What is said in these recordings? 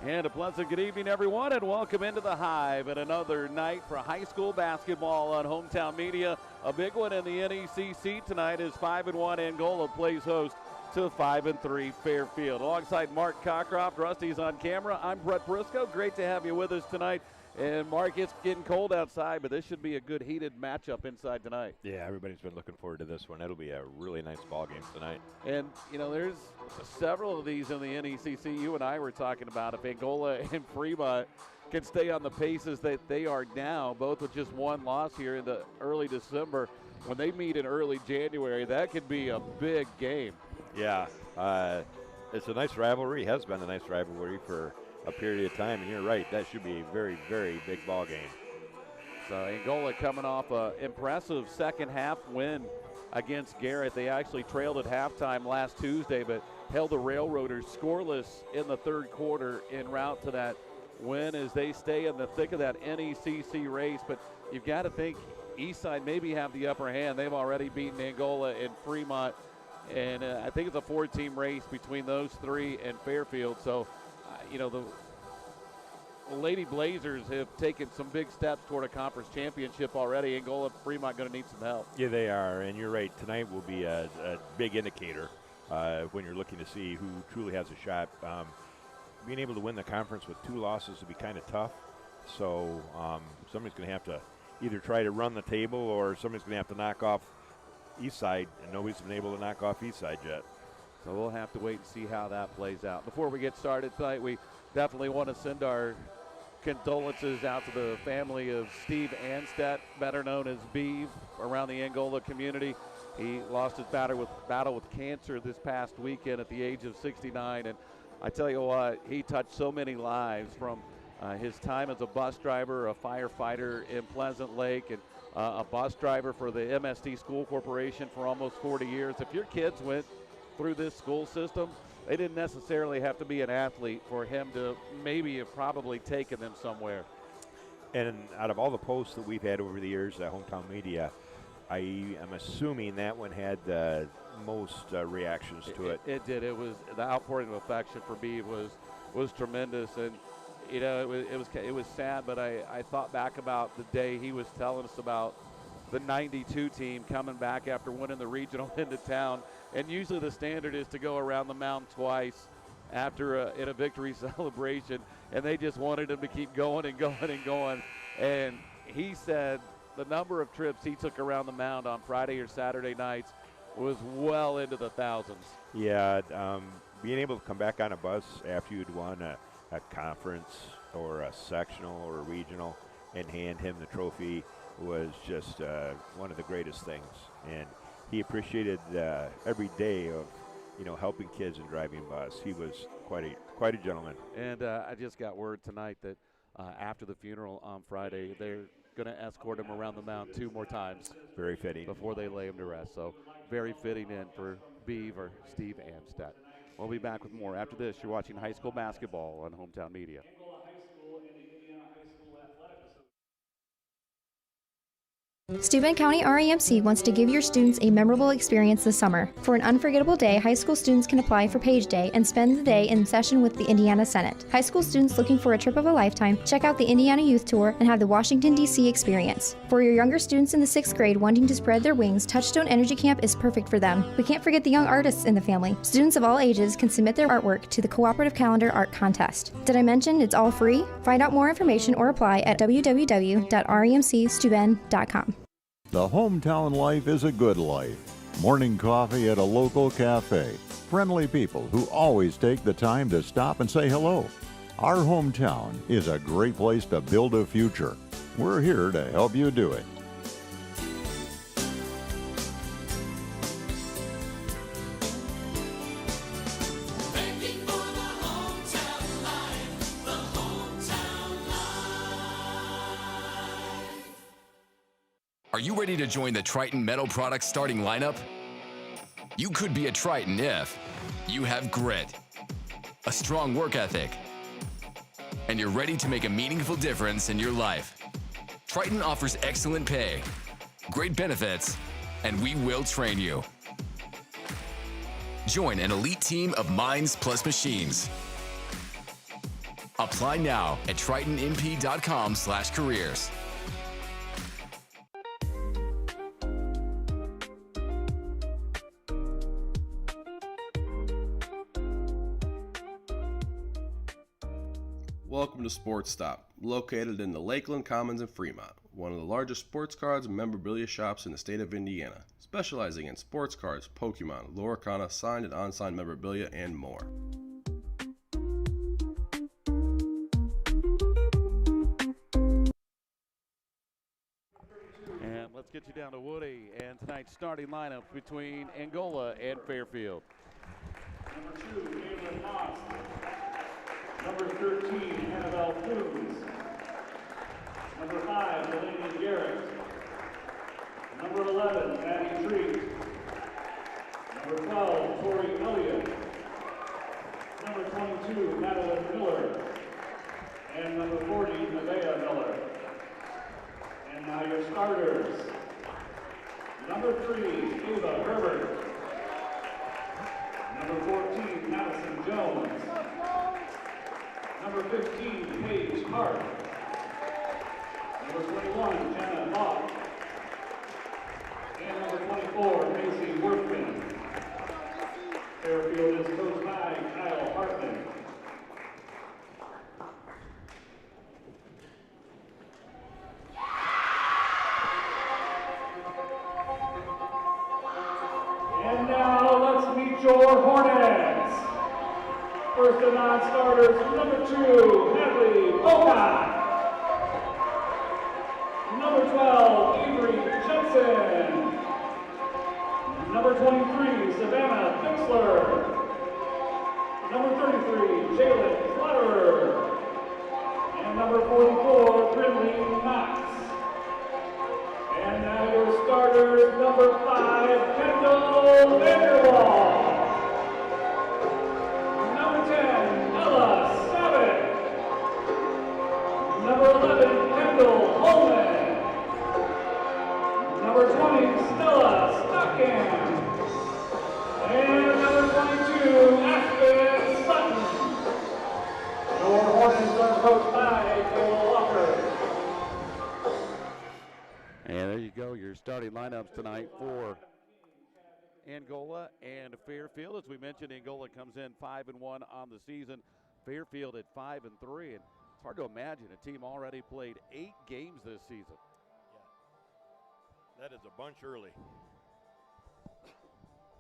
And a pleasant good evening, everyone, and welcome into the Hive at another night for high school basketball on Hometown Media. A big one in the NECC tonight as 5-1 Angola plays host to 5-3 Fairfield. Alongside Mark Cockcroft, Rusty's on camera. I'm Brett Briscoe. Great to have you with us tonight. And Mark, it's getting cold outside, but this should be a good heated matchup inside tonight. Yeah, everybody's been looking forward to this one. It'll be a really nice ball game tonight. And, you know, there's several of these in the NECC. You and I were talking about if Angola and Fremont can stay on the paces that they are now, both with just one loss here in the early December. When they meet in early January, that could be a big game. Yeah, it's a nice rivalry. It has been a nice rivalry for a period of time, and you're right. That should be a very, very big ball game. So Angola coming off an impressive second half win against Garrett. They actually trailed at halftime last Tuesday, but held the Railroaders scoreless in the third quarter en route to that win as they stay in the thick of that NECC race. But you've got to think Eastside maybe have the upper hand. They've already beaten Angola and Fremont, and I think it's a four-team race between those three and Fairfield. So, you know, the Lady Blazers have taken some big steps toward a conference championship already. Angola and Fremont going to need some help. Yeah, they are, and you're right. Tonight will be a big indicator when you're looking to see who truly has a shot. Being able to win the conference with two losses would be kind of tough. So somebody's going to have to either try to run the table or somebody's going to have to knock off Eastside, and nobody's been able to knock off Eastside yet. So we'll have to wait and see how that plays out. Before we get started tonight, we definitely want to send our condolences out to the family of Steve Anstedt, better known as Beeve, around the Angola community. He lost his battle with cancer this past weekend at the age of 69. And I tell you what, he touched so many lives from his time as a bus driver, a firefighter in Pleasant Lake, and a bus driver for the MSD School Corporation for almost 40 years. If your kids went through this school system, they didn't necessarily have to be an athlete for him to maybe have probably taken them somewhere. And out of all the posts that we've had over the years at Hometown Media, I am assuming that one had the most reactions to it. It did. It was the outpouring of affection for Beeve was tremendous, and you know it was sad. But I thought back about the day he was telling us about the '92 team coming back after winning the regional into town. And usually the standard is to go around the mountain twice after in a victory celebration, and they just wanted him to keep going and going and going. And he said the number of trips he took around the mound on Friday or Saturday nights was well into the thousands. Yeah, being able to come back on a bus after you'd won a conference or a sectional or a regional and hand him the trophy was just one of the greatest things. And he appreciated every day of, you know, helping kids and driving bus. He was quite a gentleman. And I just got word tonight that after the funeral on Friday, they're going to escort him around the mound 2 more times. Very fitting. Before they lay him to rest. So very fitting in for Beeve or Steve Anstedt. We'll be back with more after this. You're watching high school basketball on Hometown Media. Steuben County REMC wants to give your students a memorable experience this summer. For an unforgettable day, high school students can apply for Page Day and spend the day in session with the Indiana Senate. High school students looking for a trip of a lifetime, check out the Indiana Youth Tour and have the Washington, D.C. experience. For your younger students in the 6th grade wanting to spread their wings, Touchstone Energy Camp is perfect for them. We can't forget the young artists in the family. Students of all ages can submit their artwork to the Cooperative Calendar Art Contest. Did I mention it's all free? Find out more information or apply at www.remcsteuben.com. The hometown life is a good life. Morning coffee at a local cafe. Friendly people who always take the time to stop and say hello. Our hometown is a great place to build a future. We're here to help you do it. Are you ready to join the Triton Metal Products starting lineup? You could be a Triton if you have grit, a strong work ethic, and you're ready to make a meaningful difference in your life. Triton offers excellent pay, great benefits, and we will train you. Join an elite team of minds plus machines. Apply now at tritonmp.com/careers. Welcome to Sports Stop, located in the Lakeland Commons in Fremont, one of the largest sports cards and memorabilia shops in the state of Indiana, specializing in sports cards, Pokemon, Loricana, signed and unsigned memorabilia, and more. And let's get you down to Woody and tonight's starting lineup between Angola and Fairfield. Number 2, Caitlin Haas. Number 13, Annabelle Coons. Number 5, Delaney Garrett. Number 11, Maddie Treat. Number 12, Tori Elliott. Number 22, Madeline Miller. And number 40, Nevaeh Miller. And now your starters. Number 3, Ava Herbert. Number 14, Madison Jones. Number 15, Paige Hart. Number 21, Jenna Bach. And number 24, Macy Workman. Fairfield is coached by Kyle Hartman. And now let's meet your Hornets. First of non-starters, number 2, Hadley Pocock. Number 12, Avery Jensen. Number 23, Savannah Pixler. Number 33, Jalen Flatterer. And number 44, Brinley Knox. And now your starters, number 5, Kendall Vanderwall. Number 10, Ella Savick. Number 11, Kendall Holman. Number 20, Stella Stockham. And number 22, Aspen Sutton. Your Hornets are coached by Cole Walker. And there you go, your starting lineups tonight for Angola and Fairfield. As we mentioned, Angola comes in 5-1 on the season. Fairfield at 5-3, and it's hard to imagine a team already played 8 games this season. That is a bunch early.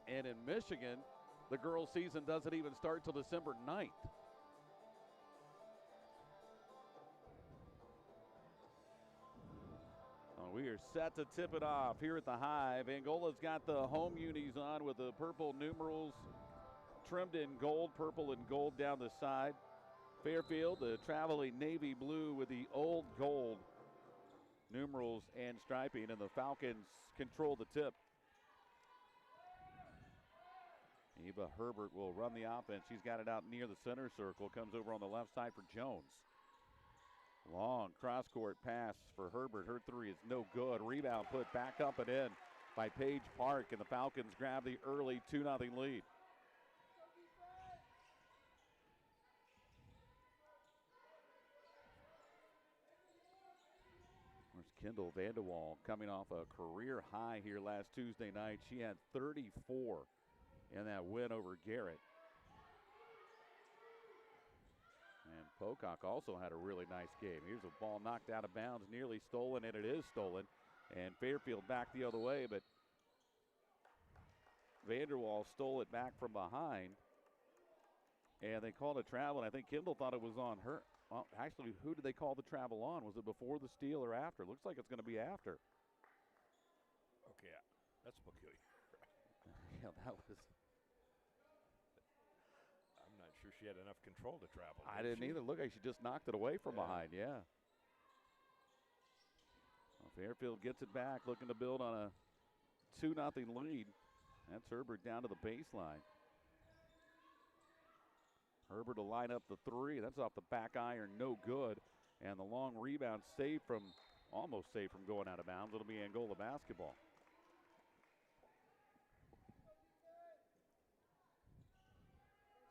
And in Michigan, the girls' season doesn't even start till December 9th. We are set to tip it off here at the Hive. Angola's got the home unis on with the purple numerals trimmed in gold, purple and gold down the side. Fairfield, the traveling navy blue with the old gold numerals and striping, and the Falcons control the tip. Eva Herbert will run the offense. She's got it out near the center circle. Comes over on the left side for Jones. Long cross-court pass for Herbert. Her three is no good. Rebound put back up and in by Paige Park, and the Falcons grab the early 2-0 lead. There's Kendall Vanderwall coming off a career high here last Tuesday night. She had 34 in that win over Garrett. And Pocock also had a really nice game. Here's a ball knocked out of bounds, nearly stolen, and it is stolen. And Fairfield back the other way, but Vanderwall stole it back from behind. And they called a travel, and I think Kendall thought it was on her. Well, actually, who did they call the travel on? Was it before the steal or after? Looks like it's going to be after. Okay, that's peculiar. Yeah, that was. I'm not sure she had enough control to travel. I didn't either. Look like she just knocked it away from behind, yeah. Well, Fairfield gets it back, looking to build on a 2-0 lead. That's Herbert down to the baseline. Herbert will line up the three. That's off the back iron, no good. And the long rebound almost saved from going out of bounds. It'll be Angola basketball.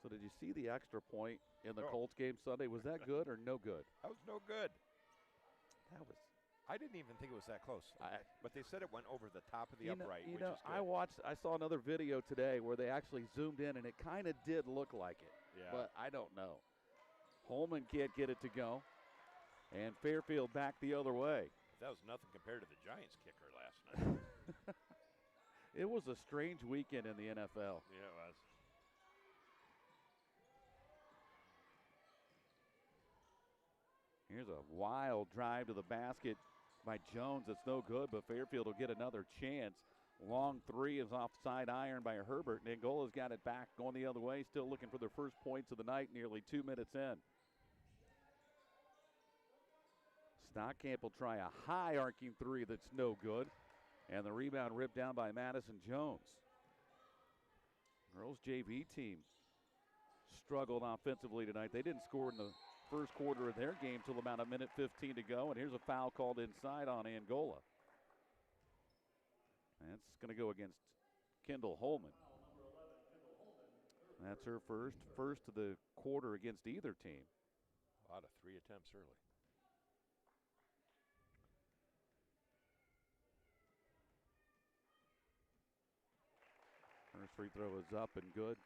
So did you see the extra point in the Colts game Sunday? Was that good or no good? That was no good. That was. I didn't even think it was that close. But they said it went over the top of the upright, which is good. I saw another video today where they actually zoomed in, and it kind of did look like it. Yeah. But I don't know. Holman can't get it to go. And Fairfield back the other way. That was nothing compared to the Giants kicker last night. It was a strange weekend in the NFL. Yeah, it was. Here's a wild drive to the basket by Jones. It's no good, but Fairfield will get another chance. Long three is offside iron by Herbert, and Angola's got it back going the other way, still looking for their first points of the night, nearly 2 minutes in. Stockamp will try a high arcing three that's no good, and the rebound ripped down by Madison Jones. Girls JV team struggled offensively tonight. They didn't score in the first quarter of their game till about 1:15 to go, and here's a foul called inside on Angola. That's going to go against Kendall Holman. That's her first of the quarter against either team. A lot of 3 attempts early. First free throw is up and good.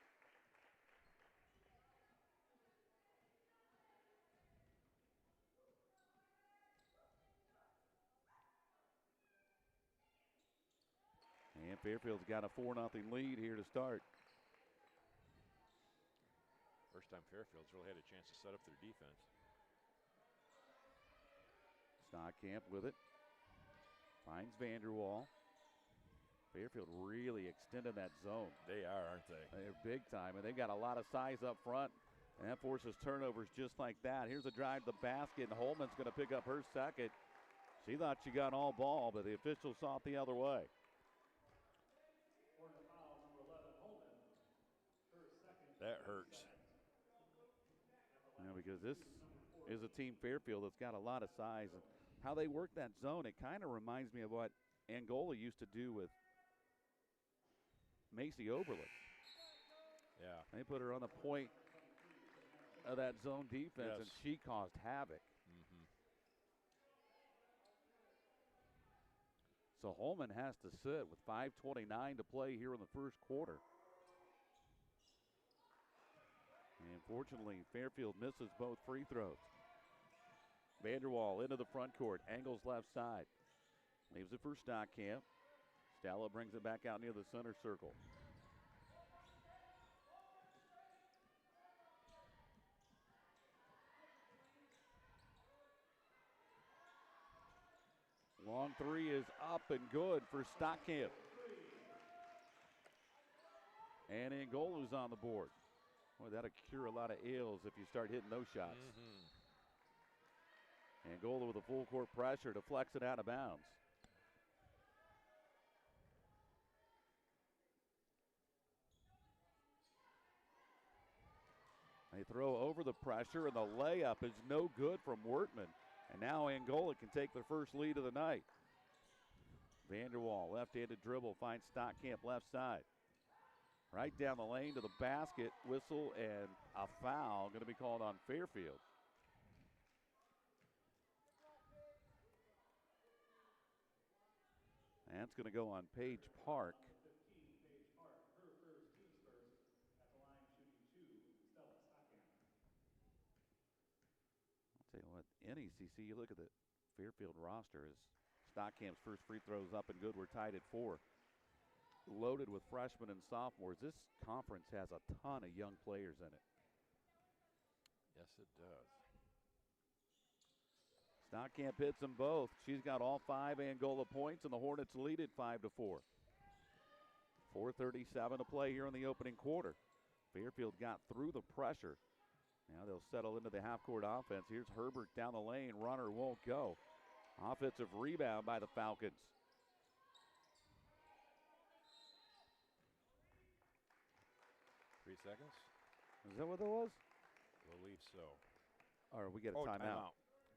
And Fairfield's got a 4-0 lead here to start. First time Fairfield's really had a chance to set up their defense. Stockamp with it. Finds Vanderwall. Fairfield really extended that zone. They are, aren't they? They're big time, and they've got a lot of size up front, and that forces turnovers just like that. Here's a drive to the basket, and Holman's going to pick up her second. She thought she got all ball, but the officials saw it the other way. That hurts. Yeah, because this is a team, Fairfield, that's got a lot of size. And how they work that zone, it kind of reminds me of what Angola used to do with Macy Oberlin. Yeah. They put her on the point of that zone defense, and she caused havoc. Mm-hmm. So Holman has to sit with 5:29 to play here in the first quarter. And unfortunately, Fairfield misses both free throws. Vanderwall into the front court, angles left side. Leaves it for Stockamp. Stella brings it back out near the center circle. Long three is up and good for Stockamp. And Angola's on the board. Boy, that'll cure a lot of ills if you start hitting those shots. Mm-hmm. Angola with a full court pressure to flex it out of bounds. They throw over the pressure, and the layup is no good from Wertman. And now Angola can take their first lead of the night. Vanderwall, left-handed dribble, finds Stockamp left side. Right down the lane to the basket, whistle, and a foul going to be called on Fairfield. That's going to go on Paige Park. Her first, team's first, at the line shooting 2, Stella Stockamp. I'll tell you what, NECC, you look at the Fairfield roster, as Stockamp's first free throws up and good. We're tied at 4. Loaded with freshmen and sophomores. This conference has a ton of young players in it. Yes, it does. Stockamp hits them both. She's got all 5 Angola points, and the Hornets lead it 5-4. 4:37 to play here in the opening quarter. Fairfield got through the pressure. Now they'll settle into the half-court offense. Here's Herbert down the lane. Runner won't go. Offensive rebound by the Falcons. Three seconds? Is that what that was? Believe so. All right, we get a timeout. Timeout.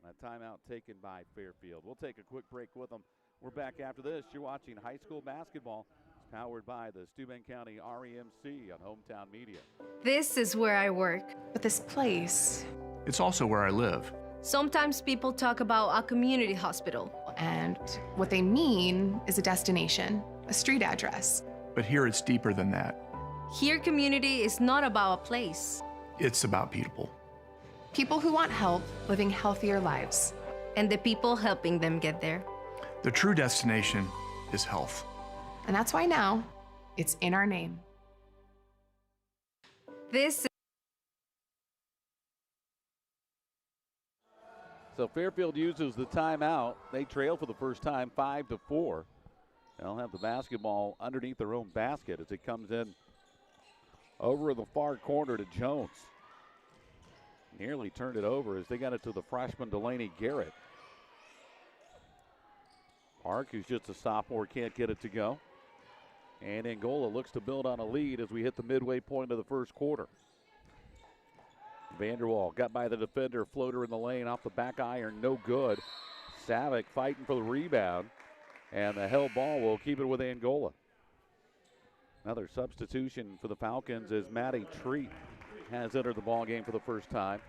A timeout taken by Fairfield. We'll take a quick break with them. We're back after this. You're watching high school basketball, Powered by the Steuben County REMC on Hometown Media. This is where I work. But this place, it's also where I live. Sometimes people talk about a community hospital. and what they mean is a destination, a street address. But here it's deeper than that. Here, community is not about a place. It's about people. People who want help living healthier lives. And the people helping them get there. The true destination is health. And that's why now it's in our name. This So Fairfield uses the timeout. They trail for the first time 5-4. They'll have the basketball underneath their own basket as it comes in over in the far corner to Jones. Nearly turned it over as they got it to the freshman Delaney Garrett. Park, who's just a sophomore, can't get it to go. And Angola looks to build on a lead as we hit the midway point of the first quarter. Vanderwall got by the defender, floater in the lane off the back iron, no good. Savick fighting for the rebound, and the held ball will keep it with Angola. Another substitution for the Falcons as Maddie Treat has entered the ball game for the first time.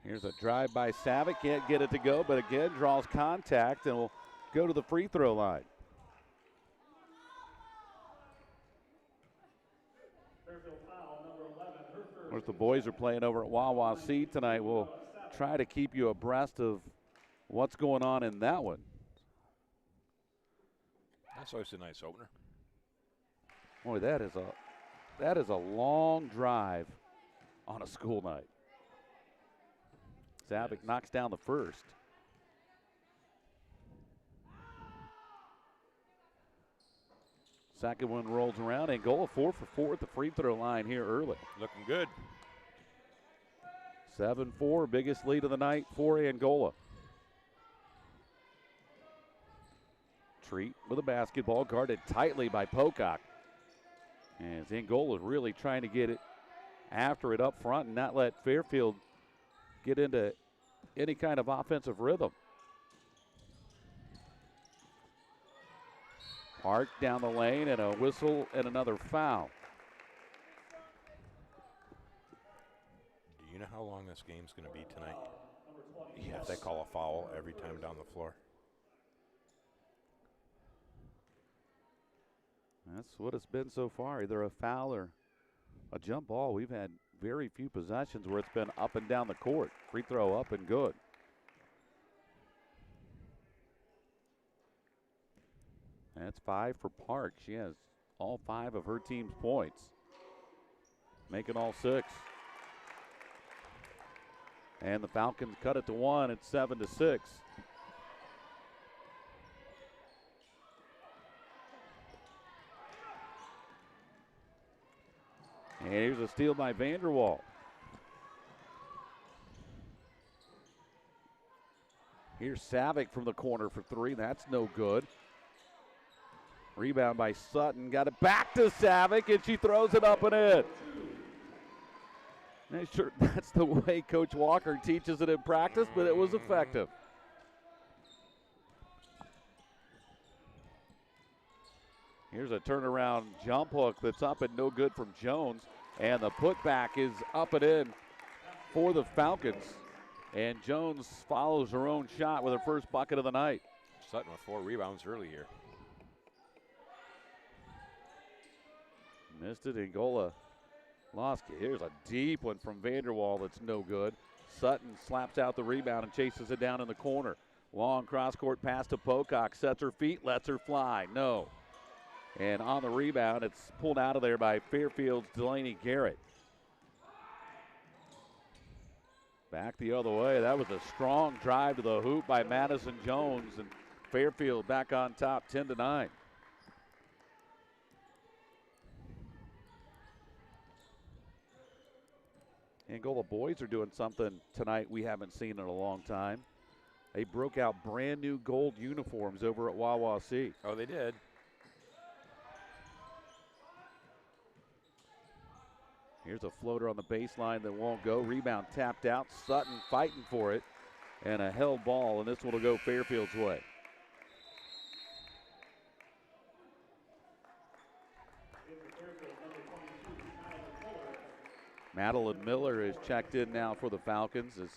Here's a drive by Savick, can't get it to go, but again draws contact and will go to the free throw line. Of course, the boys are playing over at Wawasee tonight. We'll try to keep you abreast of what's going on in that one. That's always a nice opener. Boy, that is a long drive on a school night. Savick knocks down the first. Second one rolls around. Angola 4 for 4 at the free throw line here early. Looking good. 7-4, biggest lead of the night for Angola. Treat with a basketball, guarded tightly by Pocock. As Angola is really trying to get it after it up front and not let Fairfield get into any kind of offensive rhythm. Park down the lane and a whistle and another foul. Do you know how long this game's going to be tonight? Yes. If they call a foul every time down the floor. That's what it's been so far, either a foul or a jump ball. We've had very few possessions where it's been up and down the court. Free throw up and good. That's 5 for Park. She has all 5 of her team's points, making all 6. And the Falcons cut it to 1 at 7-6. And here's a steal by Vanderwall. Here's Savick from the corner for 3. That's no good. Rebound by Sutton. Got it back to Savick, and she throws it up and in. Sure, that's the way Coach Walker teaches it in practice, but it was effective. Here's a turnaround jump hook that's up and no good from Jones. And the putback is up and in for the Falcons. And Jones follows her own shot with her first bucket of the night. Sutton with 4 rebounds early here. Missed it. Angola lost it. Here's a deep one from Vanderwall that's no good. Sutton slaps out the rebound and chases it down in the corner. Long cross-court pass to Pocock. Sets her feet, lets her fly. No. And on the rebound, it's pulled out of there by Fairfield's Delaney Garrett. Back the other way. That was a strong drive to the hoop by Madison Jones, and Fairfield back on top 10-9. Angola boys are doing something tonight we haven't seen in a long time. They broke out brand new gold uniforms over at Wawasee. Oh, they did. Here's a floater on the baseline that won't go. Rebound tapped out. Sutton fighting for it. And a held ball, and this one will go Fairfield's way. Madeline Miller is checked in now for the Falcons as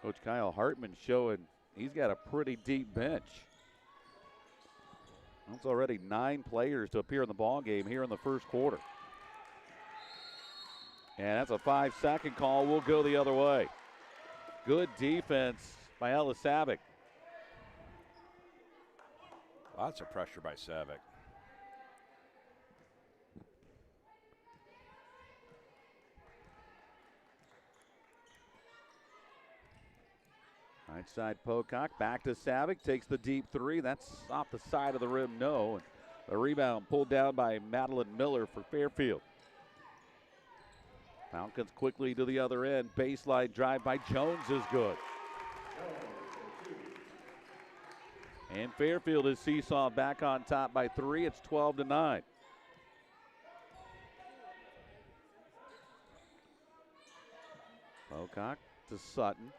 Coach Kyle Hartman showing he's got a pretty deep bench. That's already 9 players to appear in the ball game here in the first quarter. And that's a 5-second call. We'll go the other way. Good defense by Ella Savick. Lots of pressure by Savick. Right side Pocock, back to Savick, takes the deep 3. That's off the side of the rim, no. And the rebound pulled down by Madeline Miller for Fairfield. Falcons quickly to the other end. Baseline drive by Jones is good. And Fairfield is seesaw back on top by 3. It's 12-9. Pocock to Sutton.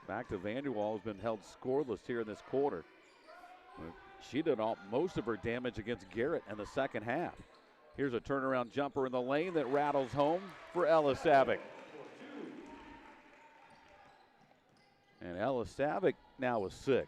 Back to Vanderwall, who's been held scoreless here in this quarter. She did most of her damage against Garrett in the second half. Here's a turnaround jumper in the lane that rattles home for Ella Savick. And Ella Savick now with 6.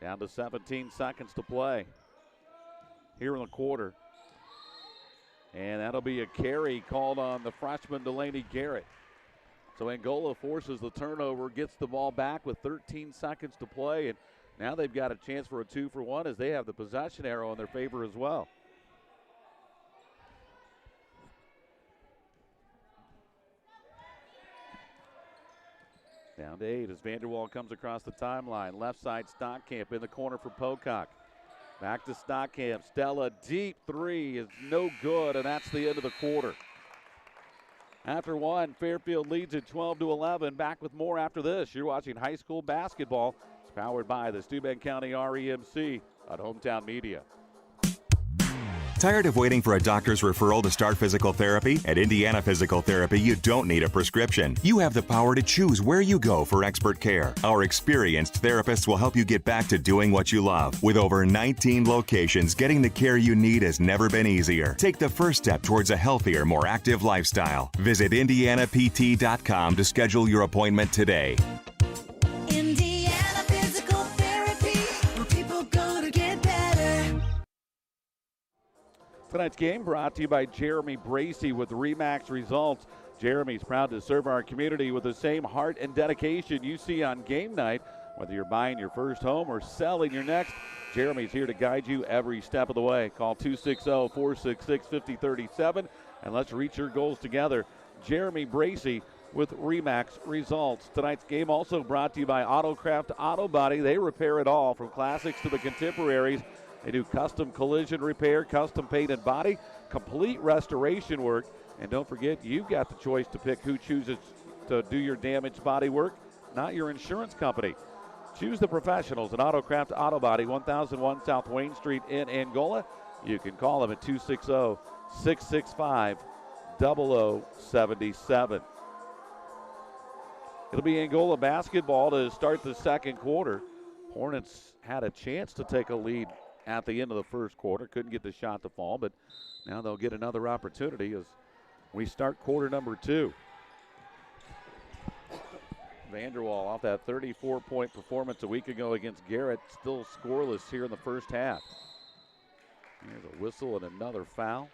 Down to 17 seconds to play here in the quarter. And that'll be a carry called on the freshman Delaney Garrett. So Angola forces the turnover, gets the ball back with 13 seconds to play, and now they've got a chance for a 2-for-1 as they have the possession arrow in their favor as well. Down to 8 as Vanderwall comes across the timeline. Left side Stockamp in the corner for Pocock. Back to Stockamp. Stella deep 3 is no good, and that's the end of the quarter. After 1, Fairfield leads at 12-11. Back with more after this. You're watching high school basketball. It's powered by the Steuben County REMC on Hometown Media. Tired of waiting for a doctor's referral to start physical therapy? At Indiana Physical Therapy, you don't need a prescription. You have the power to choose where you go for expert care. Our experienced therapists will help you get back to doing what you love. With over 19 locations, getting the care you need has never been easier. Take the first step towards a healthier, more active lifestyle. Visit IndianaPT.com to schedule your appointment today. Indiana Physical Therapy, where people go to get better. Tonight's game brought to you by Jeremy Bracey with RE/MAX Results. Jeremy's proud to serve our community with the same heart and dedication you see on game night. Whether you're buying your first home or selling your next, Jeremy's here to guide you every step of the way. Call 260-466-5037 and let's reach your goals together. Jeremy Bracey with RE/MAX Results. Tonight's game also brought to you by Autocraft Auto Body. They repair it all, from classics to the contemporaries. They do custom collision repair, custom painted body, complete restoration work. And don't forget, you've got the choice to pick who chooses to do your damaged body work, not your insurance company. Choose the professionals at Autocraft Auto Body, 1001 South Wayne Street in Angola. You can call them at 260-665-0077. It'll be Angola basketball to start the second quarter. Hornets had a chance to take a lead at the end of the first quarter. Couldn't get the shot to fall, but now they'll get another opportunity as we start quarter number 2. Vanderwall off that 34-point performance a week ago against Garrett, still scoreless here in the first half. Here's a whistle and another foul.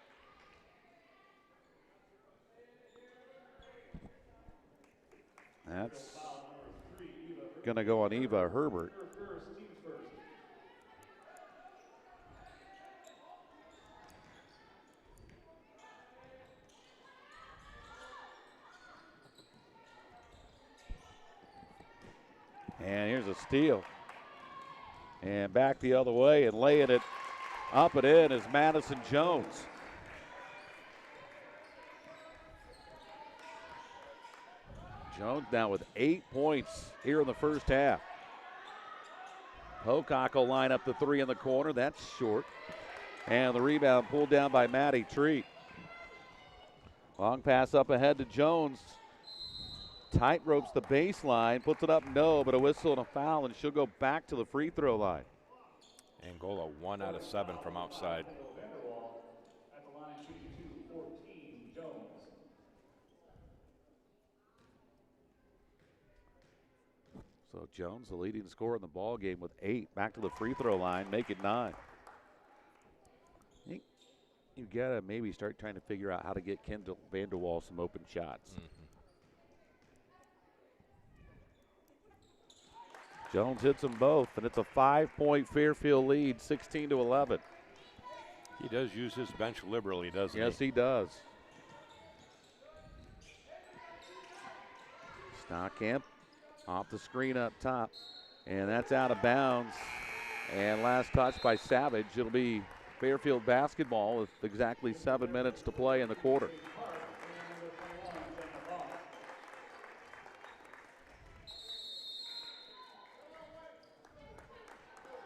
That's going to go on Eva Herbert. And here's a steal. And back the other way and laying it up and in is Madison Jones. Jones now with 8 points here in the first half. Pocock will line up the three in the corner. That's short. And the rebound pulled down by Maddie Treat. Long pass up ahead to Jones. Tight ropes the baseline, puts it up, no, but a whistle and a foul, and she'll go back to the free throw line. Angola 1 out of 7 from outside. At the line, shooting 2-14, Jones. So Jones, the leading scorer in the ball game with 8, back to the free throw line, make it 9. I think you gotta maybe start trying to figure out how to get Kendall Vanderwall some open shots. Jones hits them both, and it's a 5-point Fairfield lead, 16-11. He does use his bench liberally, doesn't he? Yes, he does. Stockamp off the screen up top, and that's out of bounds. And last touch by Savage. It'll be Fairfield basketball with exactly 7 minutes to play in the quarter.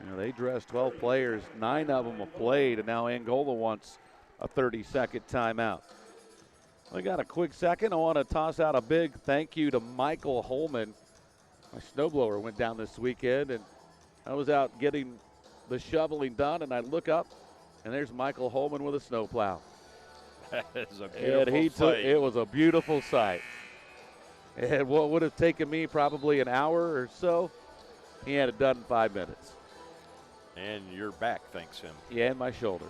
You know, they dressed 12 players, 9 of them have played, and now Angola wants a 30-second timeout. We got a quick second. I want to toss out a big thank you to Michael Holman. My snowblower went down this weekend, and I was out getting the shoveling done, and I look up, and there's Michael Holman with a snowplow. That is a beautiful sight. It was a beautiful sight. And what would have taken me probably an hour or so, he had it done in 5 minutes. And your back thanks him. Yeah, and my shoulder.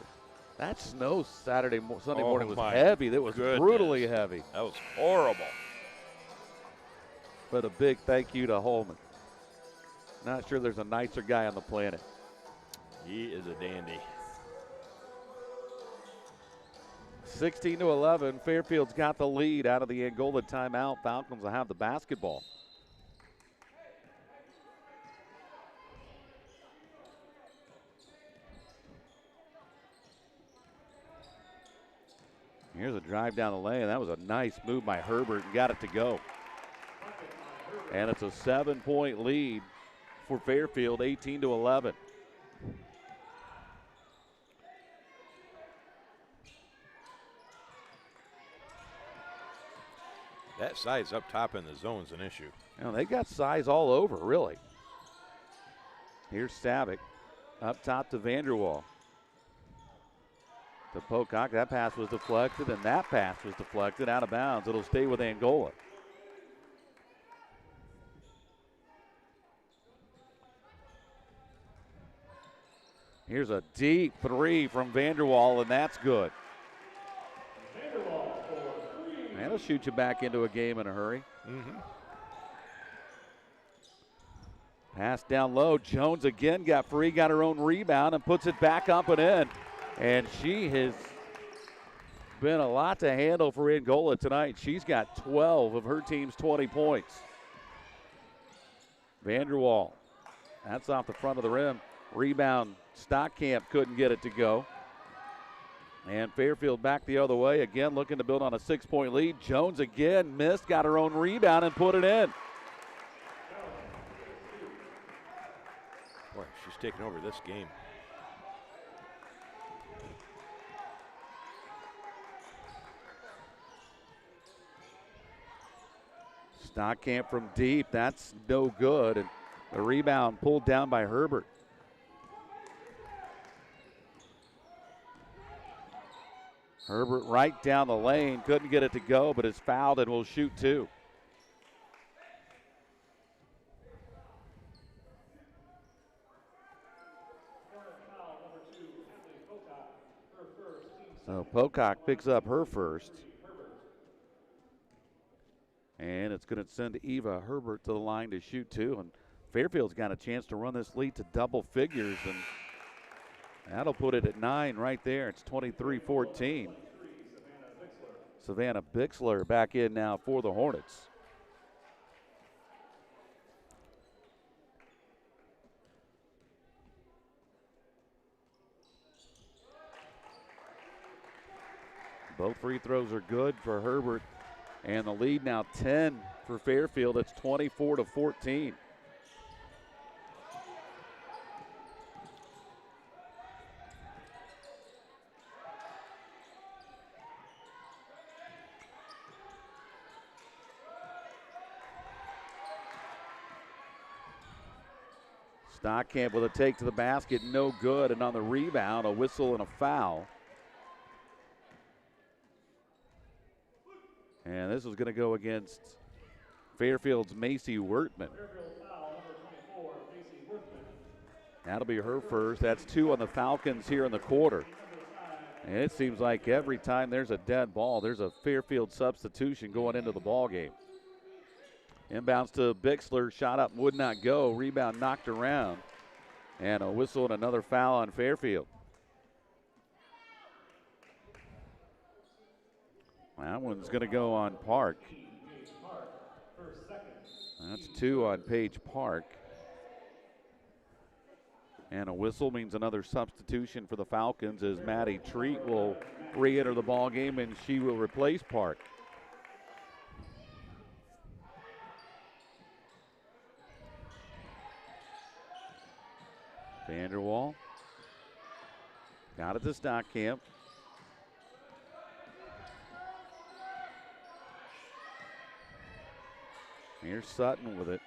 That snow Sunday morning was my heavy. That was goodness. brutally heavy. That was horrible. But a big thank you to Holman. Not sure there's a nicer guy on the planet. He is a dandy. 16-11. Fairfield's got the lead out of the Angola timeout. Falcons will have the basketball. Here's a drive down the lane. That was a nice move by Herbert and got it to go. And it's a 7-point lead for Fairfield, 18-11. That size up top in the zone's an issue. You know, they got size all over, really. Here's Savick up top to Vanderwall. To Pocock, that pass was deflected, and that pass was deflected out of bounds. It'll stay with Angola. Here's a deep three from Vanderwall, and that's good. That'll shoot you back into a game in a hurry. Pass down low. Jones again got free, got her own rebound, and puts it back up and in. And she has been a lot to handle for Angola tonight. She's got 12 of her team's 20 points. Vanderwall, that's off the front of the rim. Rebound, Stockamp couldn't get it to go. And Fairfield back the other way, again looking to build on a 6-point lead. Jones again missed, got her own rebound and put it in. Boy, she's taking over this game. Stockamp from deep, that's no good. And the rebound pulled down by Herbert. Herbert right down the lane, couldn't get it to go, but is fouled and will shoot two. So Pocock picks up her first. And it's going to send Eva Herbert to the line to shoot two. And Fairfield's got a chance to run this lead to double figures. And that'll put it at 9 right there. It's 23-14. Savannah Bixler back in now for the Hornets. Both free throws are good for Herbert. And the lead now 10 for Fairfield. It's 24-14. Stockamp with a take to the basket, no good, and on the rebound, a whistle and a foul. And this is going to go against Fairfield's Macy Wertman. That'll be her first. That's 2 on the Falcons here in the quarter. And it seems like every time there's a dead ball, there's a Fairfield substitution going into the ball game. Inbounds to Bixler, shot up, would not go. Rebound knocked around. And a whistle and another foul on Fairfield. That one's going to go on Park. That's 2 on Paige Park. And a whistle means another substitution for the Falcons as Maddie Treat will re-enter the ball game and she will replace Park. Vanderwall got it to Stockamp. Here's Sutton with it.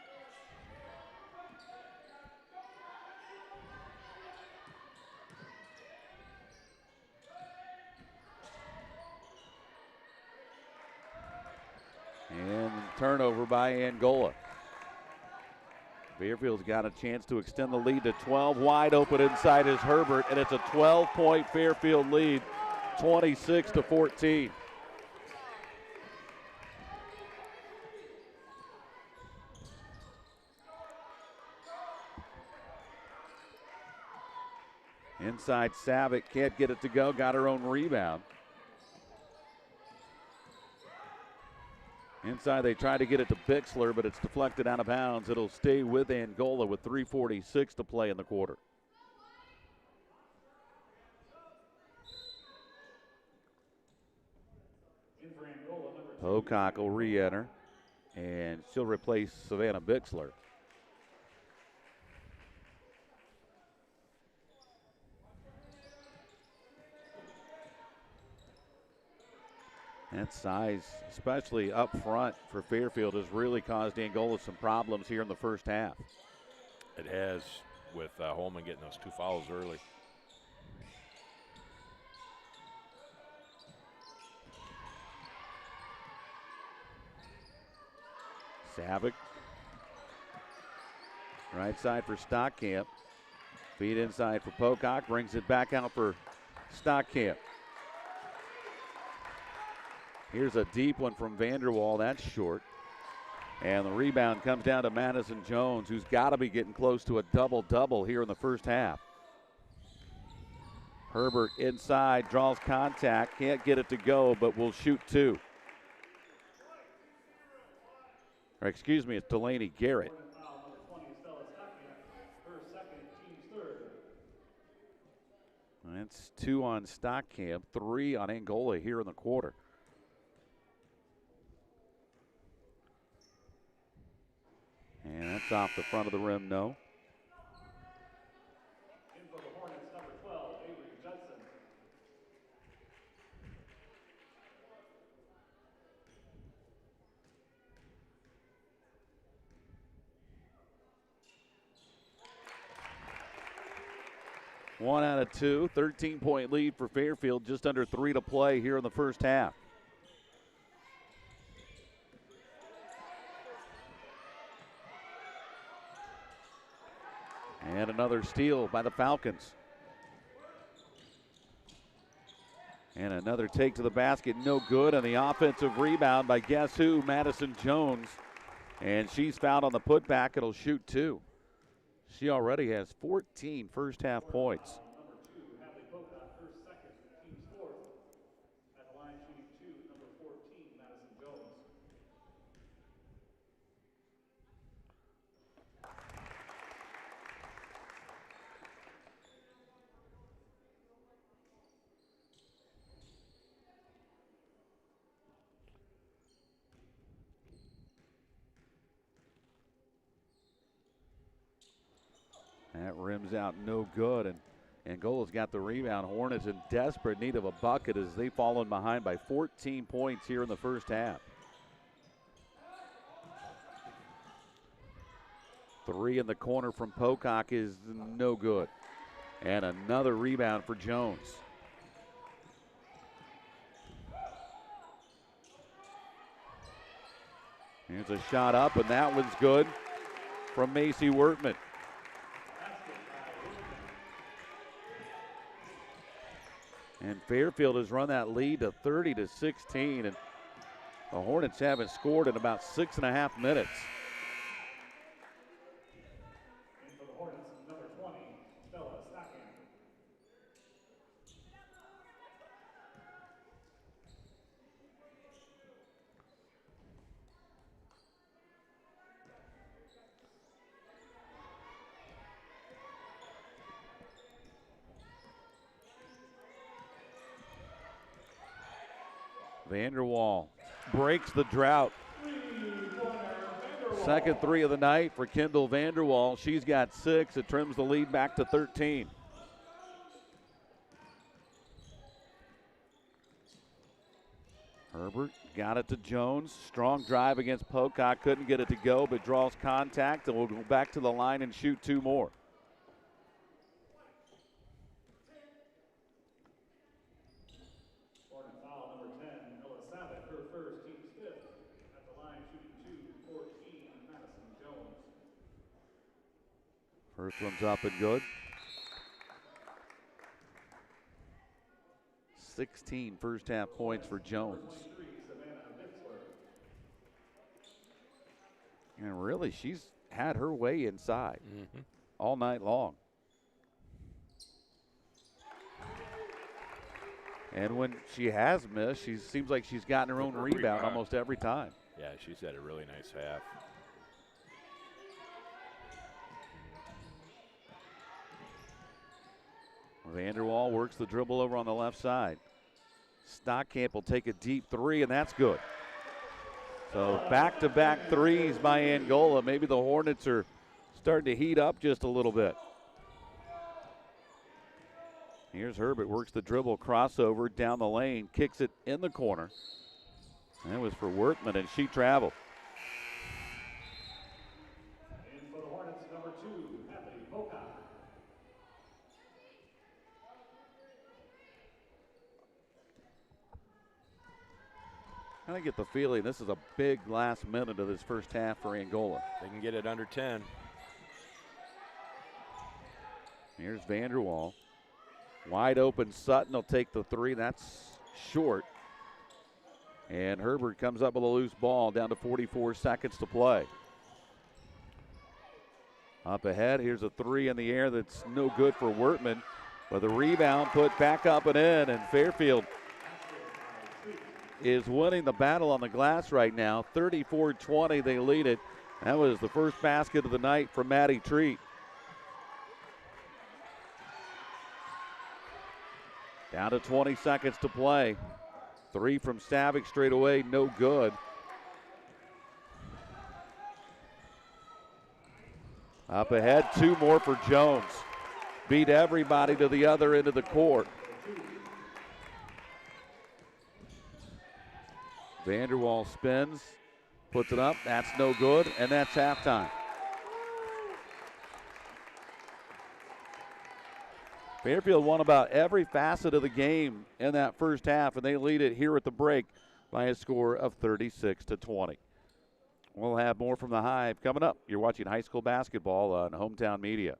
And turnover by Angola. Fairfield's got a chance to extend the lead to 12. Wide open inside is Herbert, and it's a 12-point Fairfield lead, 26-14. Inside Savick, can't get it to go, got her own rebound. Inside they try to get it to Bixler, but it's deflected out of bounds. It'll stay with Angola with 3:46 to play in the quarter. Pocock will re-enter, and she'll replace Savannah Bixler. That size, especially up front for Fairfield, has really caused Angola some problems here in the first half. It has, with Holman getting those 2 fouls early. Savick, right side for Stockamp. Feed inside for Pocock, brings it back out for Stockamp. Here's a deep one from Vanderwall. That's short. And the rebound comes down to Madison Jones, who's got to be getting close to a double-double here in the first half. Herbert inside, draws contact, can't get it to go, but will shoot 2. Or excuse me, it's Delaney Garrett. That's 2 on Stockamp, 3 on Angola here in the quarter. And that's off the front of the rim, no. One out of 2, 13-point lead for Fairfield, just under 3 to play here in the first half. And another steal by the Falcons. And another take to the basket, no good. And the offensive rebound by guess who? Madison Jones. And she's fouled on the putback. It'll shoot 2. She already has 14 first half points. That rims out no good, and Angola's got the rebound. Hornets in desperate need of a bucket as they've fallen behind by 14 points here in the first half. 3 in the corner from Pocock is no good. And another rebound for Jones. Here's a shot up, and that one's good from Macy Wertman. And Fairfield has run that lead to 30-16, and the Hornets haven't scored in about 6.5 minutes. For the Hornets, number 20, Bella Stockham. Vanderwall breaks the drought. Second 3 of the night for Kendall Vanderwall. She's got 6. It trims the lead back to 13. Herbert got it to Jones. Strong drive against Pocock. Couldn't get it to go, but draws contact and will go back to the line and shoot 2 more. First one's up and good. 16 first half points for Jones. And really, she's had her way inside all night long. And when she has missed, she seems like she's gotten her own rebound almost every time. Yeah, she's had a really nice half. Vanderwall works the dribble over on the left side. Stockamp will take a deep 3, and that's good. So back-to-back threes by Angola. Maybe the Hornets are starting to heat up just a little bit. Here's Herbert, works the dribble, crossover down the lane, kicks it in the corner. That was for Wertman, and she traveled. And for the Hornets, number 2, Hadley Pocock. I get the feeling this is a big last minute of this first half for Angola. They can get it under 10. Here's Vanderwall. Wide open Sutton will take the 3. That's short. And Herbert comes up with a loose ball down to 44 seconds to play. Up ahead, here's a 3 in the air that's no good for Wertman. But the rebound put back up and in, and Fairfield is winning the battle on the glass right now. 34-20, they lead it. That was the first basket of the night from Maddie Treat. Down to 20 seconds to play. 3 from Savick straight away, no good. Up ahead, 2 more for Jones. Beat everybody to the other end of the court. Vanderwall spins, puts it up, that's no good, and that's halftime. Fairfield won about every facet of the game in that first half, and they lead it here at the break by a score of 36-20. We'll have more from the Hive coming up. You're watching high school basketball on Hometown Media.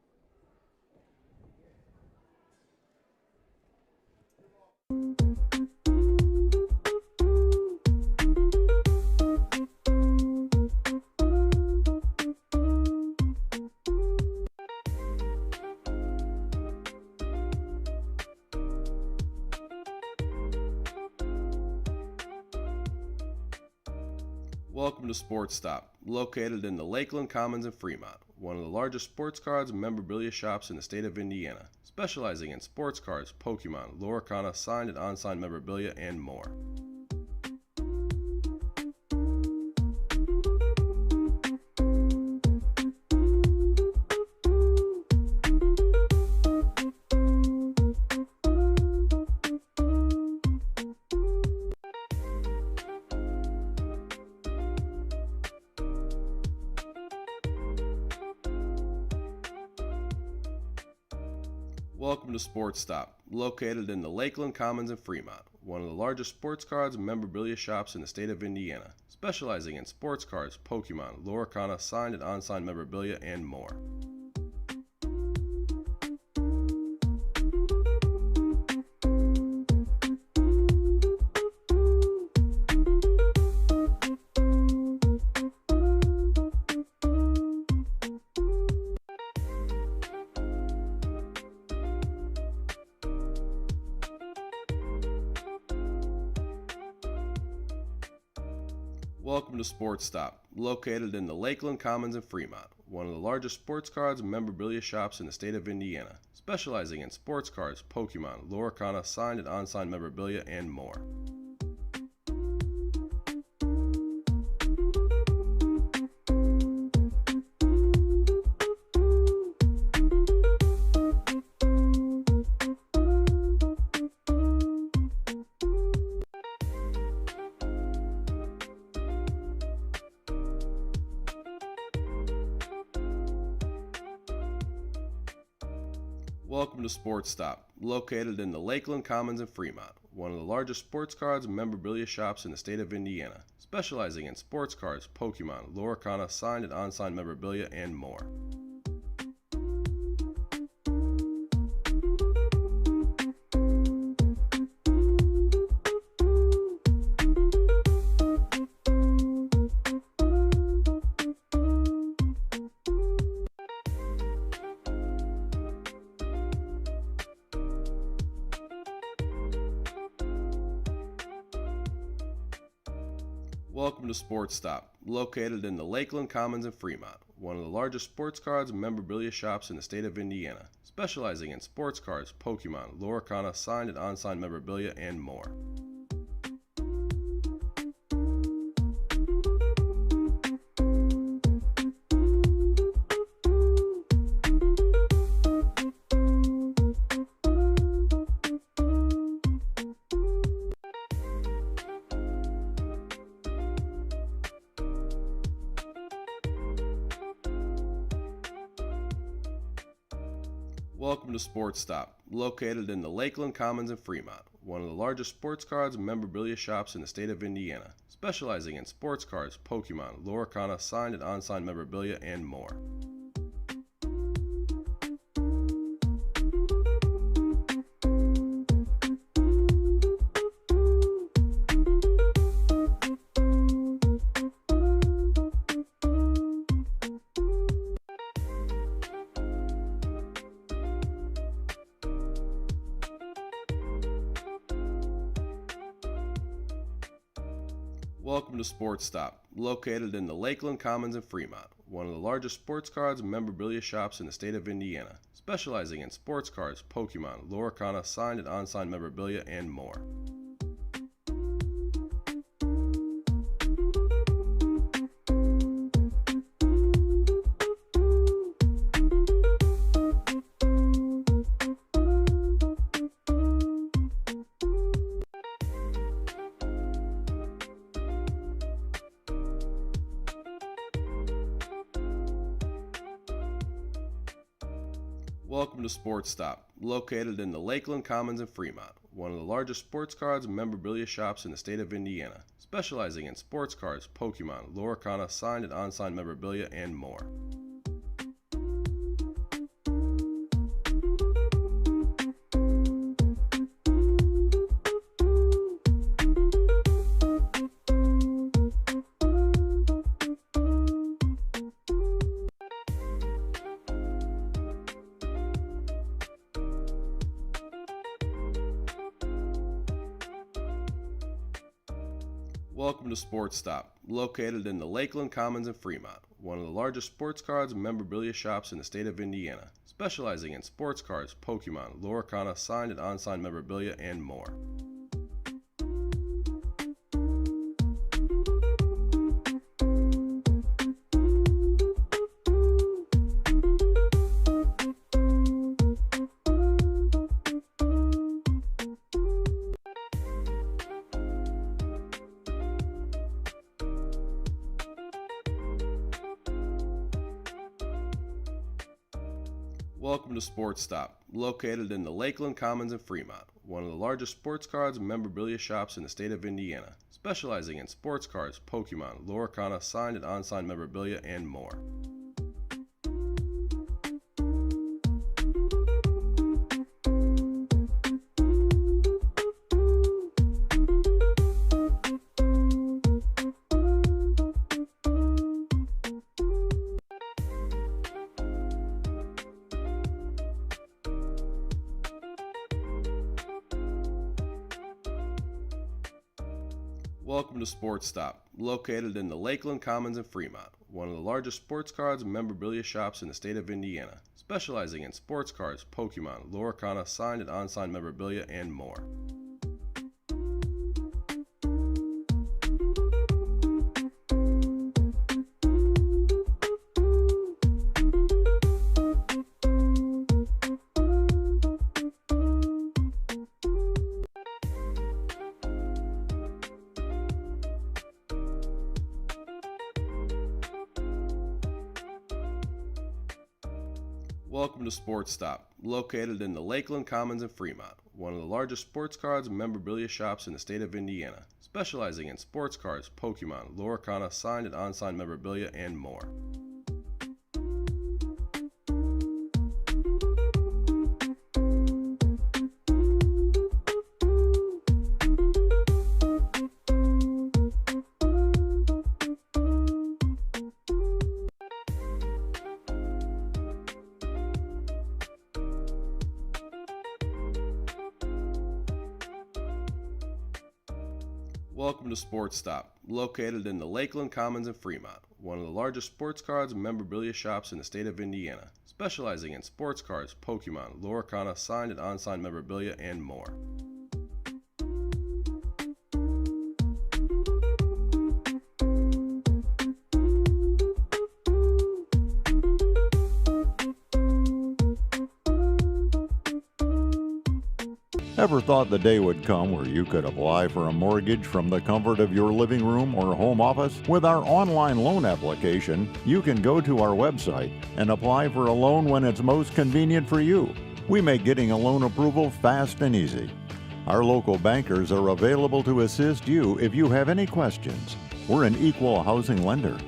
Welcome to Sports Stop, located in the Lakeland Commons in Fremont, one of the largest sports cards and memorabilia shops in the state of Indiana, specializing in sports cards, Pokemon, Loricana, signed and unsigned memorabilia, and more. Welcome to Sports Stop, located in the Lakeland Commons in Fremont, one of the largest sports cards and memorabilia shops in the state of Indiana, specializing in sports cards, Pokemon, Loricana, signed and unsigned memorabilia, and more. Welcome to Sports Stop, located in the Lakeland Commons in Fremont, one of the largest sports cards and memorabilia shops in the state of Indiana, specializing in sports cards, Pokemon, Loricana, signed and unsigned memorabilia, and more. Welcome to Sports Stop, located in the Lakeland Commons in Fremont, one of the largest sports cards and memorabilia shops in the state of Indiana, specializing in sports cards, Pokemon, Loricana, signed and unsigned memorabilia, and more. Welcome to Sports Stop, located in the Lakeland Commons in Fremont, one of the largest sports cards and memorabilia shops in the state of Indiana, specializing in sports cards, Pokemon, Loricana, signed and unsigned memorabilia, and more. Welcome to Sports Stop, located in the Lakeland Commons in Fremont, one of the largest sports cards and memorabilia shops in the state of Indiana, specializing in sports cards, Pokemon, Loricana, signed and unsigned memorabilia, and more. Welcome to Sports Stop, located in the Lakeland Commons in Fremont, one of the largest sports cards and memorabilia shops in the state of Indiana, specializing in sports cards, Pokemon, Loricana, signed and unsigned memorabilia, and more. Welcome to Sports Stop, located in the Lakeland Commons in Fremont, one of the largest sports cards and memorabilia shops in the state of Indiana, specializing in sports cards, Pokemon, Loricana, signed and unsigned memorabilia, and more. Welcome to Sports Stop, located in the Lakeland Commons in Fremont, one of the largest sports cards and memorabilia shops in the state of Indiana, specializing in sports cards, Pokemon, Loricana, signed and unsigned memorabilia, and more. Welcome to Sports Stop, located in the Lakeland Commons in Fremont, one of the largest sports cards and memorabilia shops in the state of Indiana, specializing in sports cards, Pokemon, Loricana, signed and unsigned memorabilia, and more. Welcome to Sports Stop, located in the Lakeland Commons in Fremont, one of the largest sports cards and memorabilia shops in the state of Indiana, specializing in sports cards, Pokemon, Loricana, signed and unsigned memorabilia, and more. Welcome to Sports Stop, located in the Lakeland Commons in Fremont, one of the largest sports cards and memorabilia shops in the state of Indiana, specializing in sports cards, Pokemon, Loricana, signed and unsigned memorabilia, and more. Welcome to Sports Stop, located in the Lakeland Commons in Fremont, one of the largest sports cards and memorabilia shops in the state of Indiana, specializing in sports cards, Pokemon, Loricana, signed and unsigned memorabilia, and more. Ever thought the day would come where you could apply for a mortgage from the comfort of your living room or home office? With our online loan application, you can go to our website and apply for a loan when it's most convenient for you. We make getting a loan approval fast and easy. Our local bankers are available to assist you if you have any questions. We're an equal housing lender.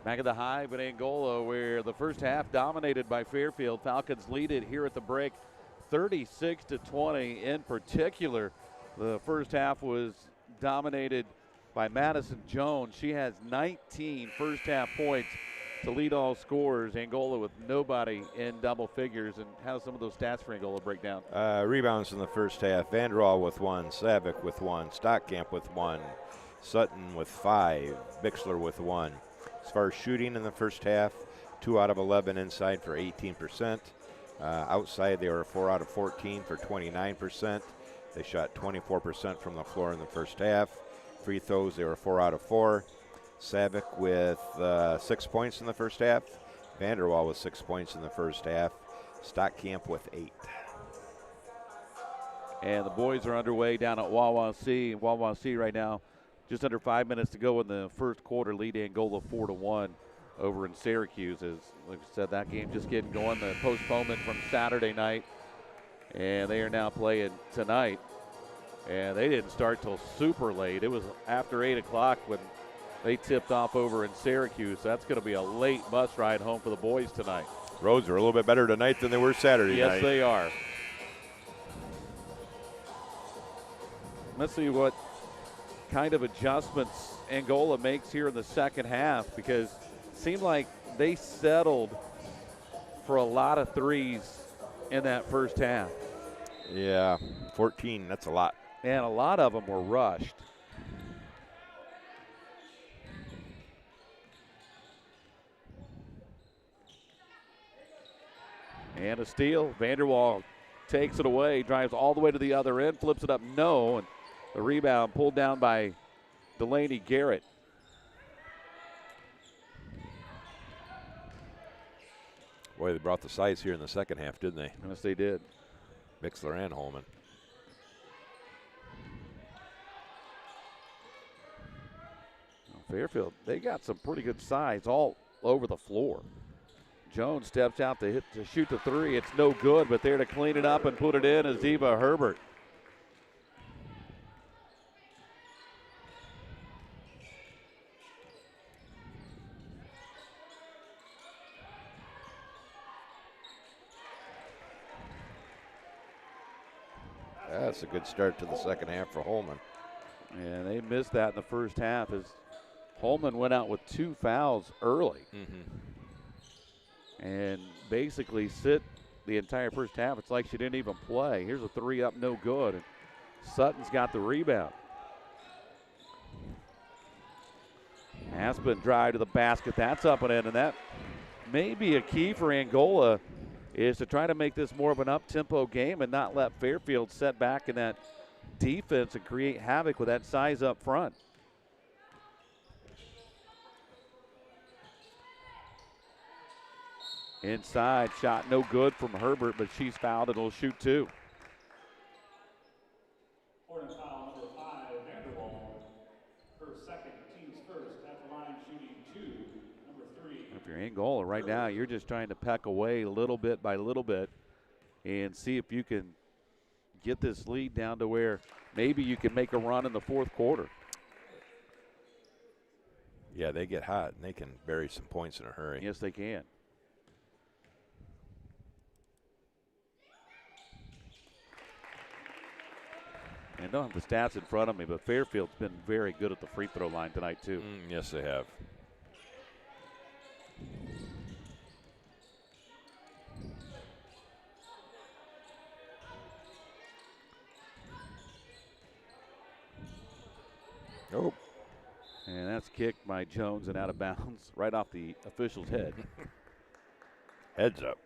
Back at the Hive at Angola, where the first half dominated by Fairfield. Falcons lead it here at the break 36-20. In particular, the first half was dominated by Madison Jones. She has 19 first half points to lead all scorers. Angola with nobody in double figures. And how some of those stats for Angola break down? Rebounds in the first half. Vanderwall with 1, Savick with 1, Stockkamp with 1, Sutton with 5, Bixler with 1. As far as shooting in the first half, 2 out of 11 inside for 18%. Outside, they were 4 out of 14 for 29%. They shot 24% from the floor in the first half. Free throws, they were 4 out of 4. Savick with 6 points in the first half. Vanderwall with 6 points in the first half. Stockkamp with 8. And the boys are underway down at Wawasee. Wawasee right now, just under 5 minutes to go in the first quarter, lead Angola 4-1 over in Syracuse. As like I said, that game just getting going. The postponement from Saturday night, and they are now playing tonight. And they didn't start till super late. It was after 8 o'clock when they tipped off over in Syracuse. That's going to be a late bus ride home for the boys tonight. Roads are a little bit better tonight than they were Saturday night. Yes, they are. Let's see what kind of adjustments Angola makes here in the second half, because it seemed like they settled for a lot of threes in that first half. Yeah, 14, that's a lot. And a lot of them were rushed. And a steal. Vanderwall takes it away, drives all the way to the other end, flips it up, no, and the rebound pulled down by Delaney Garrett. Boy, they brought the size here in the second half, didn't they? Yes, they did. Bixler and Holman. Fairfield, they got some pretty good size all over the floor. Jones steps out to shoot the three. It's no good, but there to clean it up and put it in is Eva Herbert. That's a good start to the second half for Holman. And they missed that in the first half as Holman went out with 2 fouls early. And basically sit the entire first half. It's like she didn't even play. Here's a 3 up, no good. And Sutton's got the rebound. Aspen drive to the basket. That's up and in, and that may be a key for Angola, is to try to make this more of an up-tempo game and not let Fairfield set back in that defense and create havoc with that size up front. Inside shot no good from Herbert, but she's fouled and will shoot 2. Hornet foul number 5, Vanderwall. Her second, team's first, at the line shooting 2, number 3. If you're Angola right now, you're just trying to peck away little bit by little bit and see if you can get this lead down to where maybe you can make a run in the fourth quarter. Yeah, they get hot and they can bury some points in a hurry. Yes, they can. I don't have the stats in front of me, but Fairfield's been very good at the free throw line tonight, too. Yes, they have. Oh. And that's kicked by Jones and out of bounds right off the official's head. Heads up.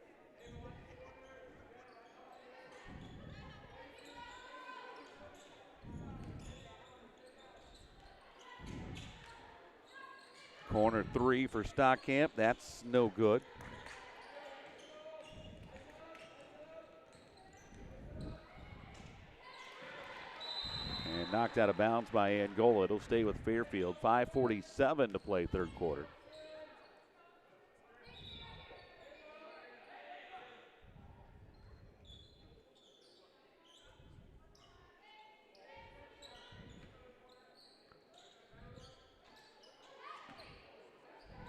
Corner 3 for Stockamp. That's no good. And knocked out of bounds by Angola. It'll stay with Fairfield. 5:47 to play third quarter.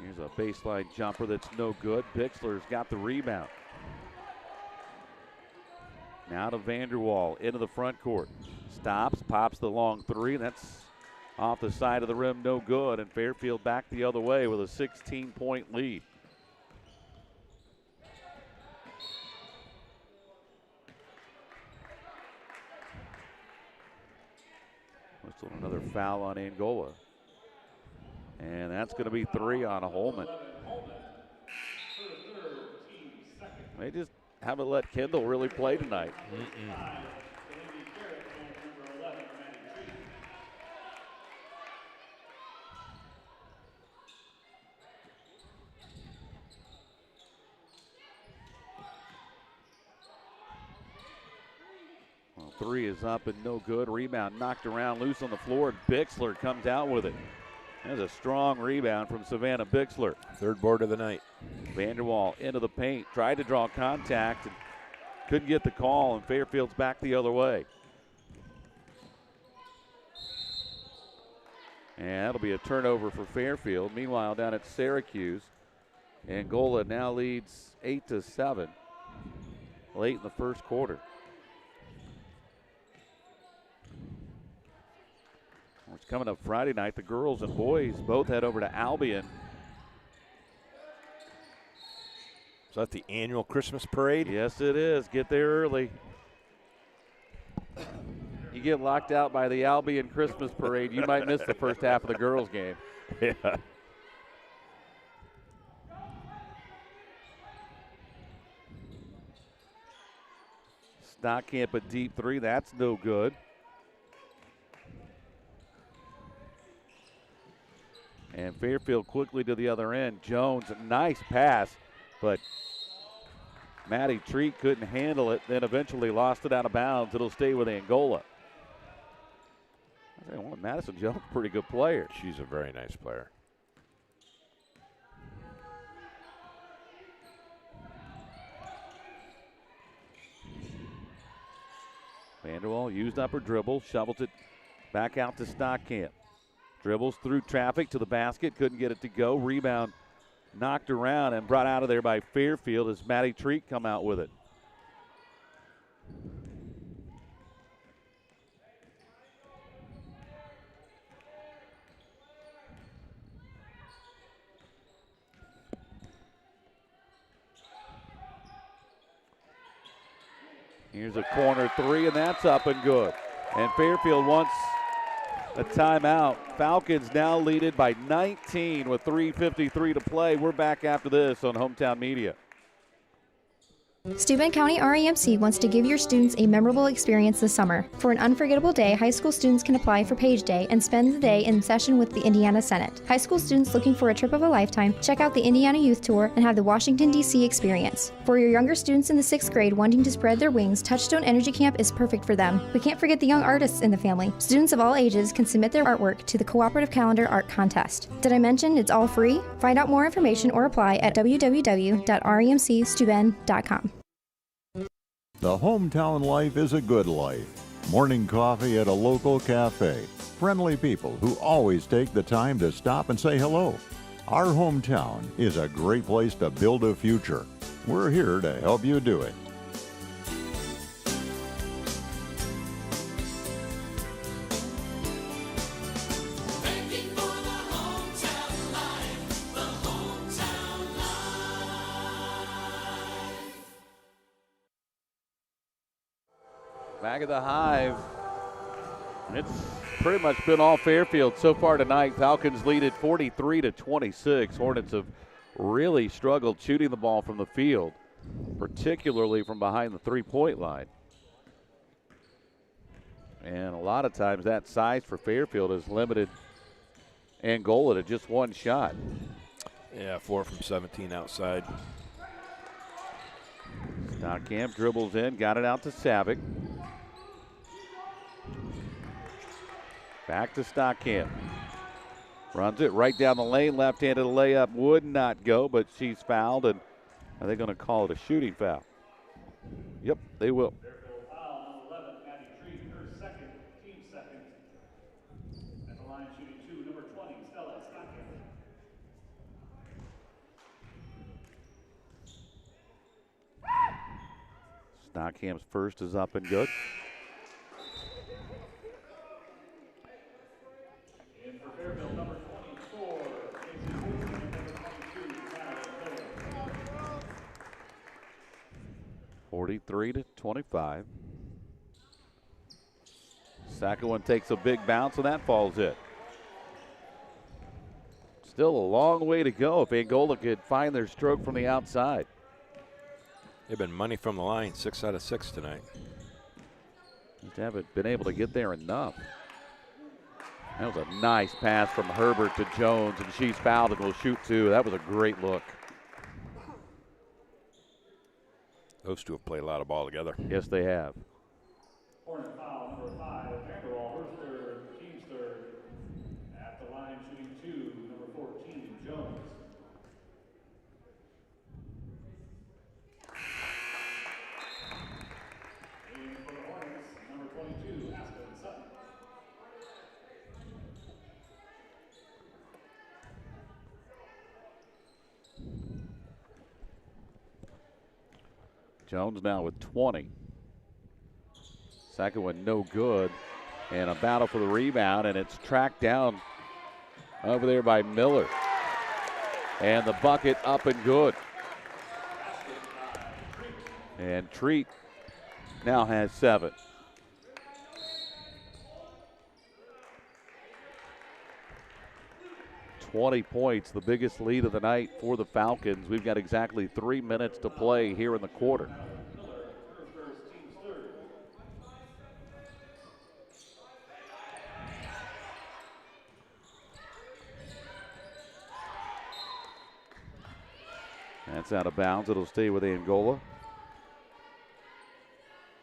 Here's a baseline jumper that's no good. Bixler's got the rebound. Now to Vanderwall into the front court. Stops, pops the long 3. That's off the side of the rim, no good. And Fairfield back the other way with a 16-point lead. Whistle another foul on Angola. And that's going to be 3 on Holman. They just haven't let Kendall really play tonight. Well, 3 is up and no good. Rebound knocked around loose on the floor, and Bixler comes out with it. There's a strong rebound from Savannah Bixler. Third board of the night. Vanderwall into the paint, tried to draw contact and couldn't get the call, and Fairfield's back the other way. And that'll be a turnover for Fairfield. Meanwhile, down at Syracuse, Angola now leads 8-7 late in the first quarter. It's coming up Friday night. The girls and boys both head over to Albion. Is that the annual Christmas parade? Yes, it is. Get there early. You get locked out by the Albion Christmas parade, you might miss the first half of the girls' game. Yeah. Stockamp a deep 3. That's no good. And Fairfield quickly to the other end. Jones, a nice pass, but Maddie Treat couldn't handle it, then eventually lost it out of bounds. It'll stay with Angola. Well, Madison Jones, pretty good player. She's a very nice player. Vanderwall used up her dribble, shovels it back out to Stockamp. Dribbles through traffic to the basket, couldn't get it to go. Rebound knocked around and brought out of there by Fairfield as Maddie Treat come out with it. Here's a corner three, and that's up and good. And Fairfield wants a timeout. Falcons now lead it by 19 with 3:53 to play. We're back after this on Hometown Media. Steuben County REMC wants to give your students a memorable experience this summer. For an unforgettable day, high school students can apply for Page Day and spend the day in session with the Indiana Senate. High school students looking for a trip of a lifetime, check out the Indiana Youth Tour and have the Washington, D.C. experience. For your younger students in the 6th grade wanting to spread their wings, Touchstone Energy Camp is perfect for them. We can't forget the young artists in the family. Students of all ages can submit their artwork to the Cooperative Calendar Art Contest. Did I mention it's all free? Find out more information or apply at www.remcsteuben.com. The hometown life is a good life. Morning coffee at a local cafe. Friendly people who always take the time to stop and say hello. Our hometown is a great place to build a future. We're here to help you do it. Back at the Hive. It's pretty much been all Fairfield so far tonight. Falcons lead it 43-26. Hornets have really struggled shooting the ball from the field, particularly from behind the three-point line. And a lot of times that size for Fairfield has limited Angola to just one shot. Yeah, 4 from 17 outside. Stockamp dribbles in, got it out to Savick. Back to Stockamp. Runs it right down the lane. Left-handed layup would not go, but she's fouled, and are they going to call it a shooting foul? Yep, they will. Fairfield foul, number 11, Maddie Treat, her second, team second. At the line shooting 2, number 20, Stella Stockamp. Stockamp's first is up and good. And for Fairfield, number 24, Casey Woodson, and number 22, Tyler Miller. 43-25. Second one takes a big bounce, and that falls in. Still a long way to go if Angola could find their stroke from the outside. They've been money from the line, 6 out of 6 tonight. Just haven't been able to get there enough. That was a nice pass from Herbert to Jones, and she's fouled and will shoot two. That was a great look. Those two have played a lot of ball together. Yes, they have. Hornet foul, number 5, Vanderwall, her third, team's third. At the line shooting 2, number 14, Jones. And for the Hornets, number 22, Aspen Sutton. Jones now with 20. Second one no good. And a battle for the rebound, and it's tracked down over there by Miller. And the bucket up and good. And Treat now has 7. "20 points, the biggest lead of the night for the Falcons. We've got exactly 3 minutes to play here in the quarter. That's out of bounds. It'll stay with Angola.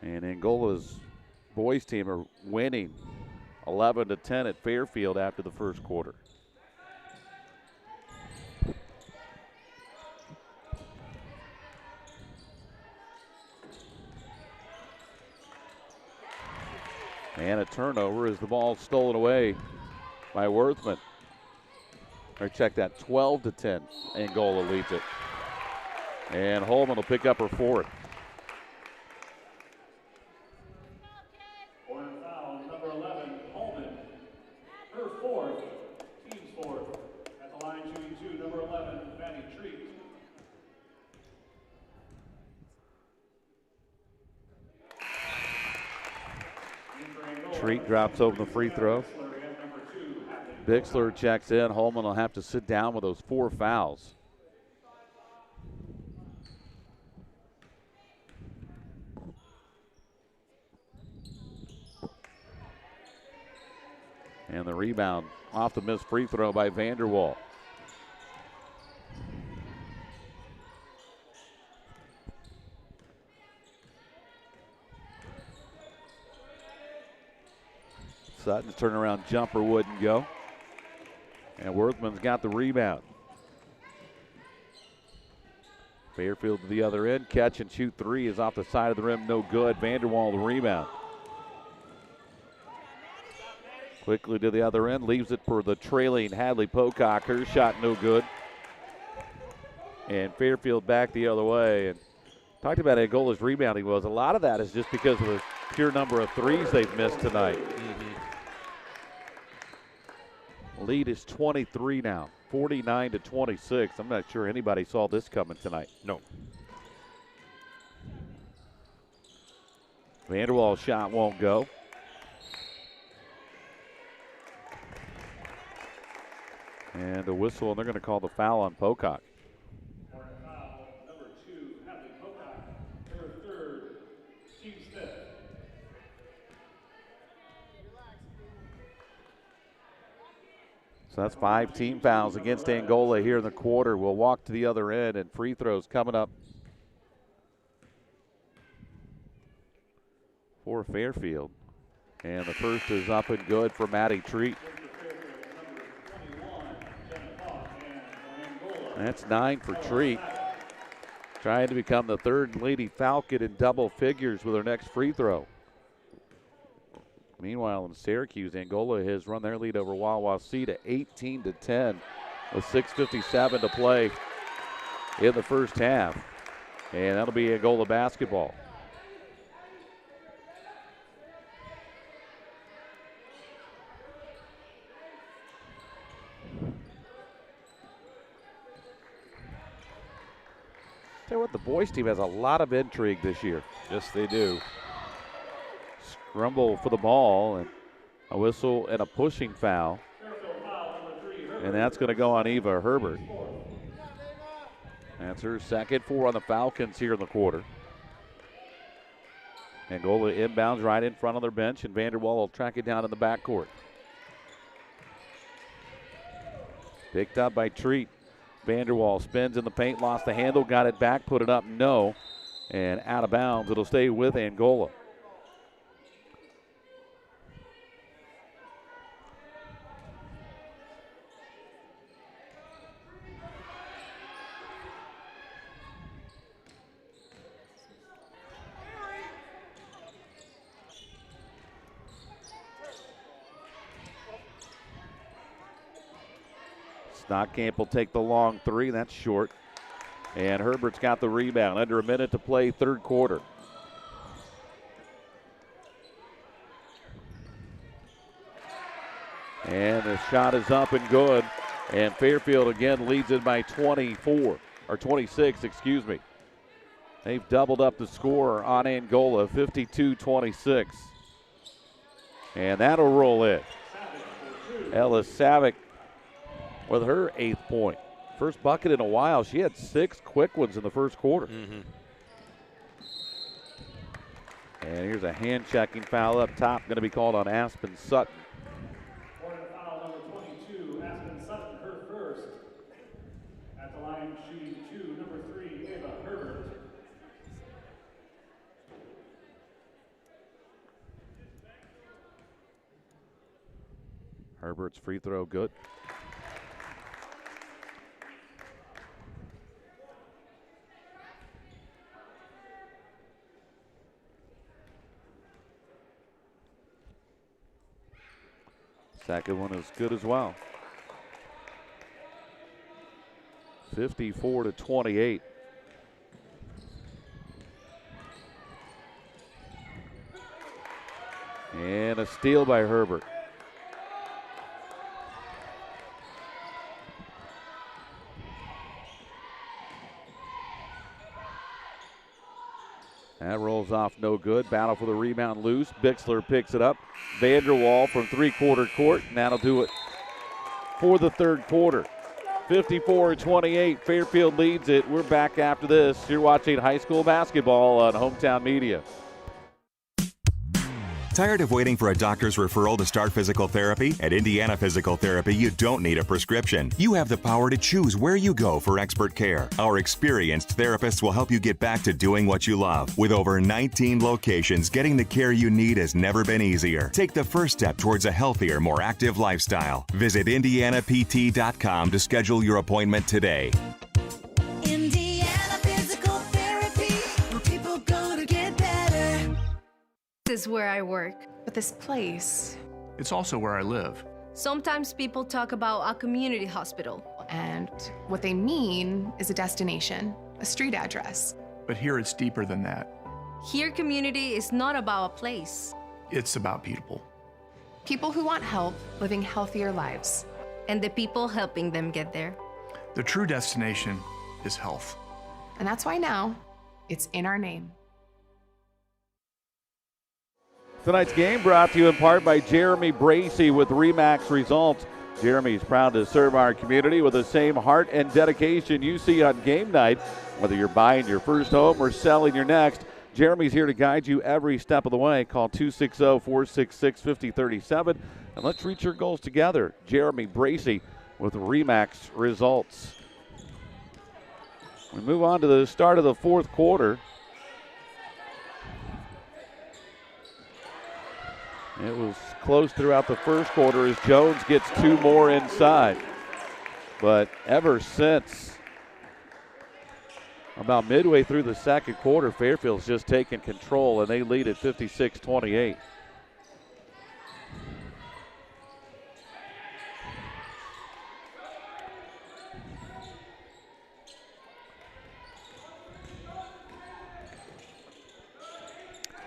And Angola's boys team are winning 11-10 at Fairfield after the first quarter. And a turnover as the ball stolen away by Worthman. Or check that, 12-10. Angola leads it. And Holman will pick up her fourth. For a foul, number 11, Holman. Her fourth, team's fourth. At the line, shooting two, number 11, Maddie Treat. Treat drops over the free throw. Bixler checks in. Holman will have to sit down with those 4 fouls. And the rebound off the missed free throw by Vanderwall. Sutton's turnaround jumper wouldn't go. And Worthman's got the rebound. Fairfield to the other end. Catch and shoot three is off the side of the rim. No good. Vanderwall the rebound. Quickly to the other end. Leaves it for the trailing Hadley Pocock. Her shot no good. And Fairfield back the other way. And talked about Angola's rebounding was. A lot of that is just because of the pure number of threes they've missed tonight. Lead is 23 now, 49-26. I'm not sure anybody saw this coming tonight. No. Vanderwall's shot won't go. And a whistle, and they're going to call the foul on Pocock. For a foul, number 2, Hadley Pocock. Her third, Team Smith. So that's 5 team fouls against Angola here in the quarter. We'll walk to the other end, and free throws coming up for Fairfield. And the first is up and good for Maddie Treat. That's 9 for Treat. Trying to become the third Lady Falcon in double figures with her next free throw. Meanwhile, in Syracuse, Angola has run their lead over Wawasee to 18-10 with 6:57 to play in the first half. And that'll be Angola basketball. Tell you what, the boys team has a lot of intrigue this year. Yes, they do. Scramble for the ball, and a whistle and a pushing foul. And that's going to go on Eva Herbert. That's her second 4 on the Falcons here in the quarter. Angola inbounds right in front of their bench, and Vanderwall will track it down in the backcourt. Picked up by Treat. Vanderwall spins in the paint, lost the handle, got it back, put it up, no. And out of bounds, it'll stay with Angola. Stockamp will take the long 3. That's short. And Herbert's got the rebound. Under a minute to play, third quarter. And the shot is up and good. And Fairfield again leads it by 26, excuse me. They've doubled up the score on Angola, 52-26. And that'll roll in. Ellis Savick with her 8th point. First bucket in a while. She had 6 quick ones in the first quarter. And here's a hand-checking foul up top, going to be called on Aspen Sutton. For a foul, number 22, Aspen Sutton, her first. At the line, shooting 2, number 3, Ava Herbert. Herbert's free throw good. Second one is good as well. 54-28. And a steal by Herbert. That rolls off no good. Battle for the rebound loose. Bixler picks it up. Vanderwall from three-quarter court, and that'll do it for the third quarter. 54-28. Fairfield leads it. We're back after this. You're watching high school basketball on Hometown Media. Tired of waiting for a doctor's referral to start physical therapy? At Indiana Physical Therapy, you don't need a prescription. You have the power to choose where you go for expert care. Our experienced therapists will help you get back to doing what you love. With over 19 locations, getting the care you need has never been easier. Take the first step towards a healthier, more active lifestyle. Visit IndianaPT.com to schedule your appointment today. Indiana Physical Therapy, where people go to get better. This is where I work. But this place, It's also where I live. Sometimes people talk about a community hospital. and what they mean is a destination, a street address. But here it's deeper than that. Here, community is not about a place. It's about people. People who want help living healthier lives. And the people helping them get there. The true destination is health. And that's why now it's in our name. Tonight's game brought to you in part by Jeremy Bracey with RE/MAX Results. Jeremy's proud to serve our community with the same heart and dedication you see on game night. Whether you're buying your first home or selling your next, Jeremy's here to guide you every step of the way. Call 260-466-5037 and let's reach your goals together. Jeremy Bracey with RE/MAX Results. We move on to the start of the fourth quarter. It was close throughout the first quarter as Jones gets two more inside. But ever since about midway through the second quarter, Fairfield's just taken control, and they lead at 56-28.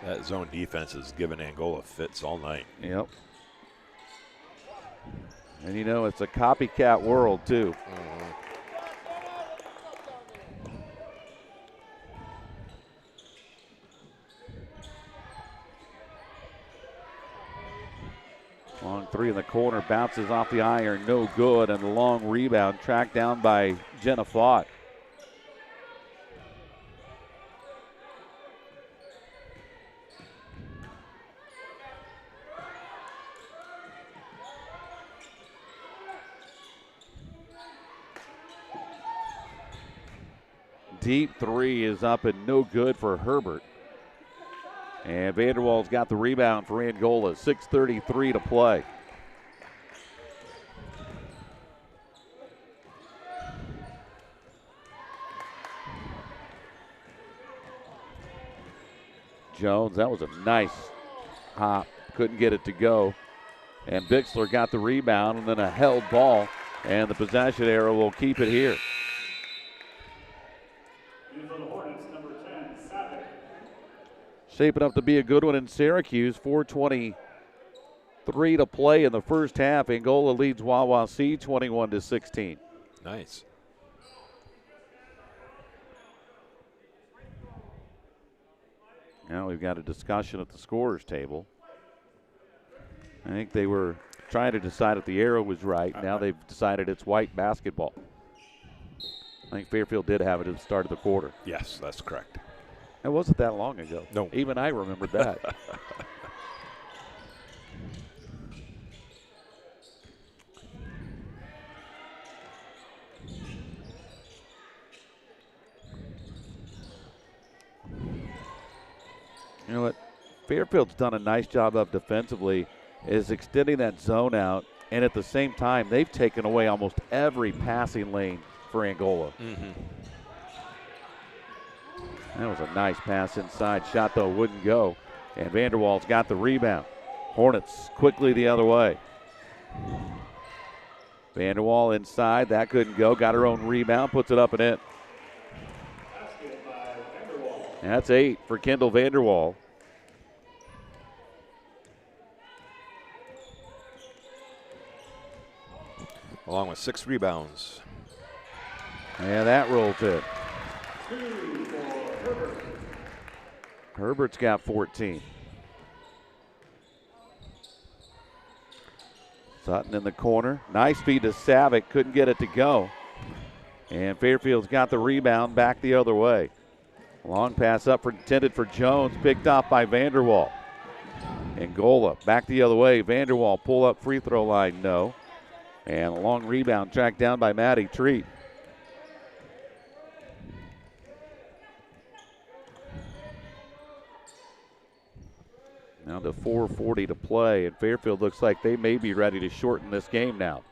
That zone defense has given Angola fits all night. Yep. And you know, it's a copycat world, too. Long three in the corner, bounces off the iron, no good, and the long rebound tracked down by Jenna Fott. Deep three is up and no good for Herbert. And Vanderwall's got the rebound for Angola. 6:33 to play. Jones, that was a nice hop. Couldn't get it to go. And Bixler got the rebound and then a held ball. And the possession arrow will keep it here. Shaping up to be a good one in Syracuse. 4:23 to play in the first half. Angola leads Wawasee 21-16. Nice. Now we've got a discussion at the scorers table. I think they were trying to decide if the arrow was right. Now they've decided it's white basketball. I think Fairfield did have it at the start of the quarter. Yes, that's correct. It wasn't that long ago. No. Even I remembered that. You know what? Fairfield's done a nice job of defensively is extending that zone out And at the same time, they've taken away almost every passing lane for Angola. That was a nice pass inside. Shot, though, wouldn't go. And Vanderwaal's got the rebound. Hornets quickly the other way. Vanderwaal inside. That couldn't go. Got her own rebound. Puts it up and in. That's 8 for Kendall Vanderwaal. Along with 6 rebounds. And that rolls in. Herbert's got 14. Sutton in the corner. Nice feed to Savick. Couldn't get it to go. And Fairfield's got the rebound back the other way. Long pass up intended for Jones. Picked off by Vanderwaal. Angola back the other way. Vanderwaal pull up free throw line. No. And a long rebound tracked down by Maddie Treat. Now to 4:40 to play, and Fairfield looks like they may be ready to shorten this game now.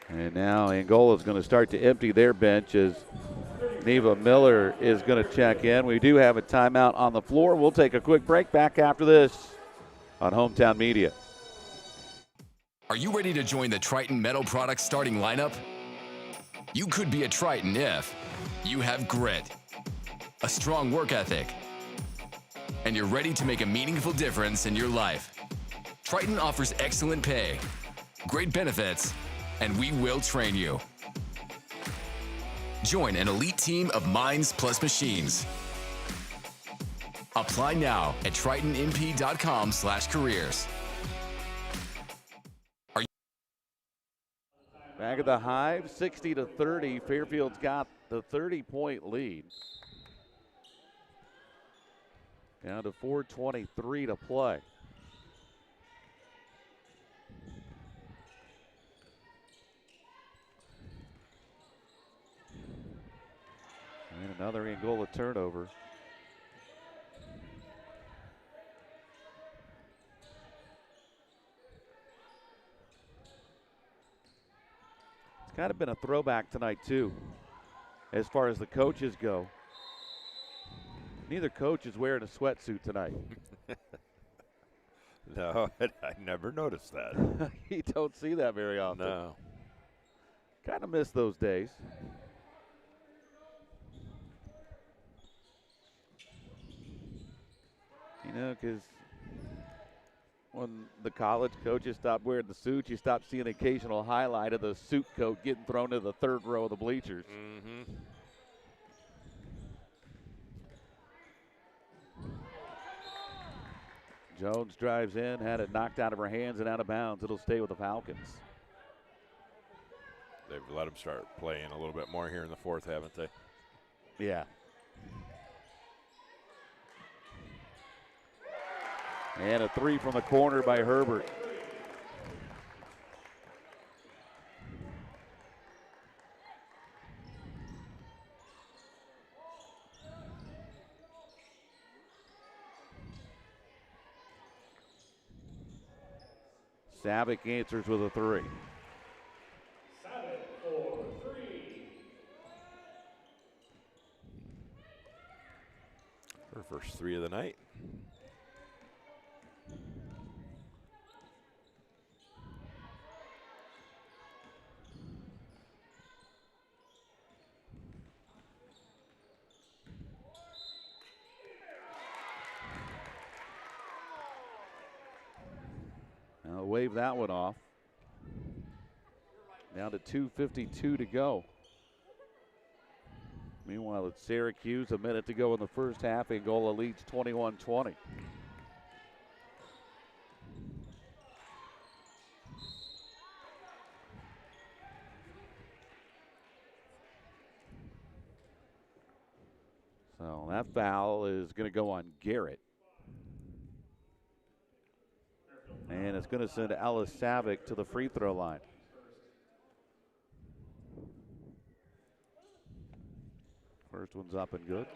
And now Angola's going to start to empty their bench as Neva Miller is going to check in. We do have a timeout on the floor. We'll take a quick break. Back after this on Hometown Media. Are you ready to join the Triton Metal Products starting lineup? You could be a Triton if you have grit, a strong work ethic, and you're ready to make a meaningful difference in your life. Triton offers excellent pay, great benefits, and we will train you. Join an elite team of minds plus machines. Apply now at tritonmp.com/careers. Back at the Hive, 60-30. Fairfield's got the 30-point lead. Down to 4:23 to play. And another Angola turnover. It's kind of been a throwback tonight, too, as far as the coaches go. Neither coach is wearing a sweatsuit tonight. No, I never noticed that. You don't see that very often. No. Kind of miss those days. You know, because when the college coaches stopped wearing the suits, you stopped seeing an occasional highlight of the suit coat getting thrown to the third row of the bleachers. Mm-hmm. Jones drives in, had it knocked out of her hands and out of bounds. It'll stay with the Falcons. They've let them start playing a little bit more here in the fourth, haven't they? Yeah. And a three from the corner by Herbert. Savick answers with a three. Savick for three. Her first three of the night. Now wave that one off. Down to 2:52 to go. Meanwhile, at Syracuse, a minute to go in the first half. Angola leads 21-20. So that foul is going to go on Garrett. And it's going to send Ellis Savick to the free throw line. First one's up and good.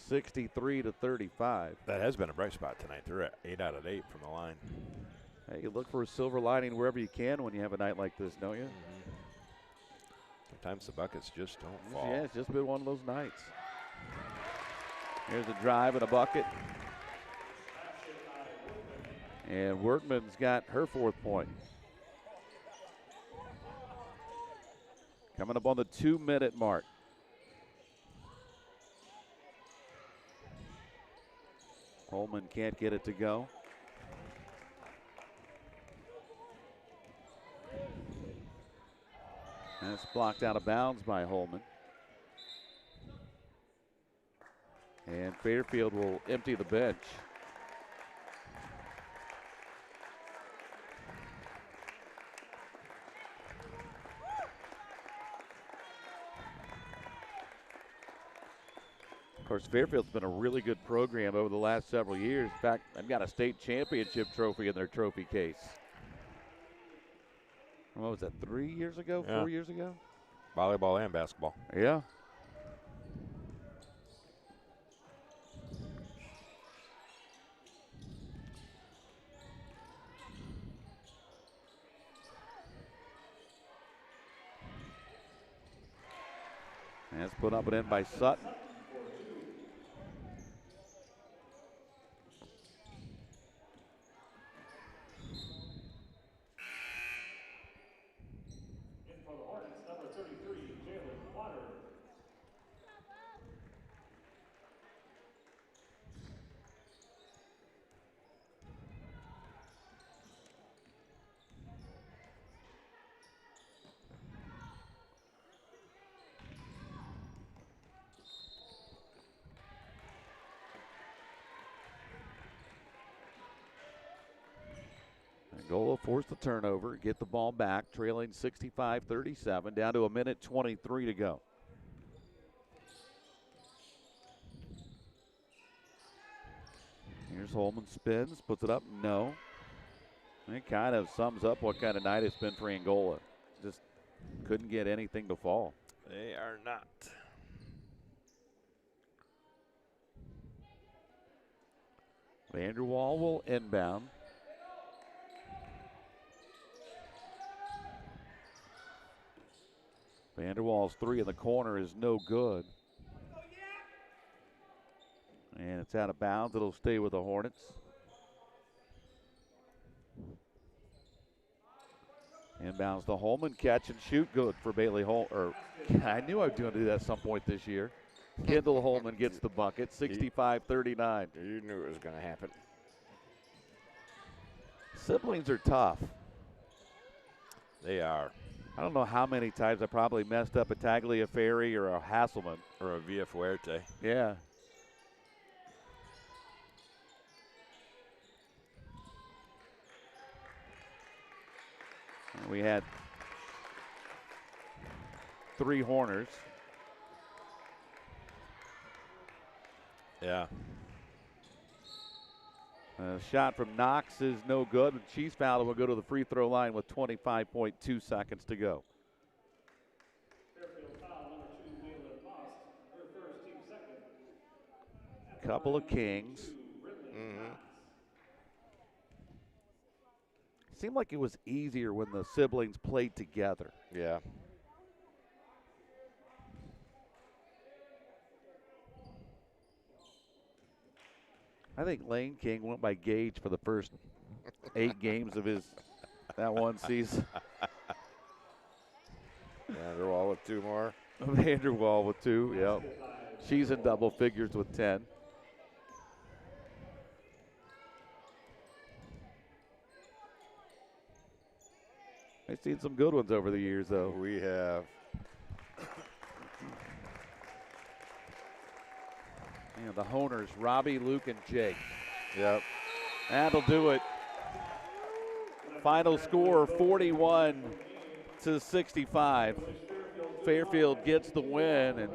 (63-35). That has been a bright spot tonight. They're at 8 out of 8 from the line. Hey, you look for a silver lining wherever you can when you have a night like this, don't you? Sometimes the buckets just don't fall. Yeah, it's just been one of those nights. Here's a drive and a bucket. And Workman's got her 4th point. Coming up on the 2-minute mark. Holman can't get it to go. That's blocked out of bounds by Holman. And Fairfield will empty the bench. Of course, Fairfield's been a really good program over the last several years. In fact, they've got a state championship trophy in their trophy case. What was that, 3 years ago, 4 years ago? Volleyball and basketball. Yeah. That's put up and in by Sutton. Angola forced the turnover, get the ball back, trailing 65-37, down to a minute 23 to go. Here's Holman, spins, puts it up, no. It kind of sums up what kind of night it's been for Angola. Just couldn't get anything to fall. They are not. Vanderwall will inbound. Vanderwall's 3 in the corner is no good. And it's out of bounds. It'll stay with the Hornets. Inbounds to Holman, catch and shoot, good for Bailey Holman. I knew I was going to do that at some point this year. Kendall Holman gets the bucket, 65-39. You knew it was going to happen. Siblings are tough. They are. I don't know how many times I probably messed up a Tagliaferri or a Hasselman. Or a Villa Fuerte. Yeah. And we had 3 Horners. Yeah. Shot from Knox is no good. And she's fouled and will go to the free throw line with 25.2 seconds to go. Couple of Kings. Seemed like it was easier when the siblings played together. Yeah. I think Lane King went by Gage for the first 8 games of that one season. Vanderwall with 2 more. Vanderwall with 2, yep. She's in double figures with 10. I've seen some good ones over the years, though. We have. Yeah, the Honers, Robbie, Luke, and Jake. Yep. That'll do it. Final score 41-65. Fairfield gets the win, and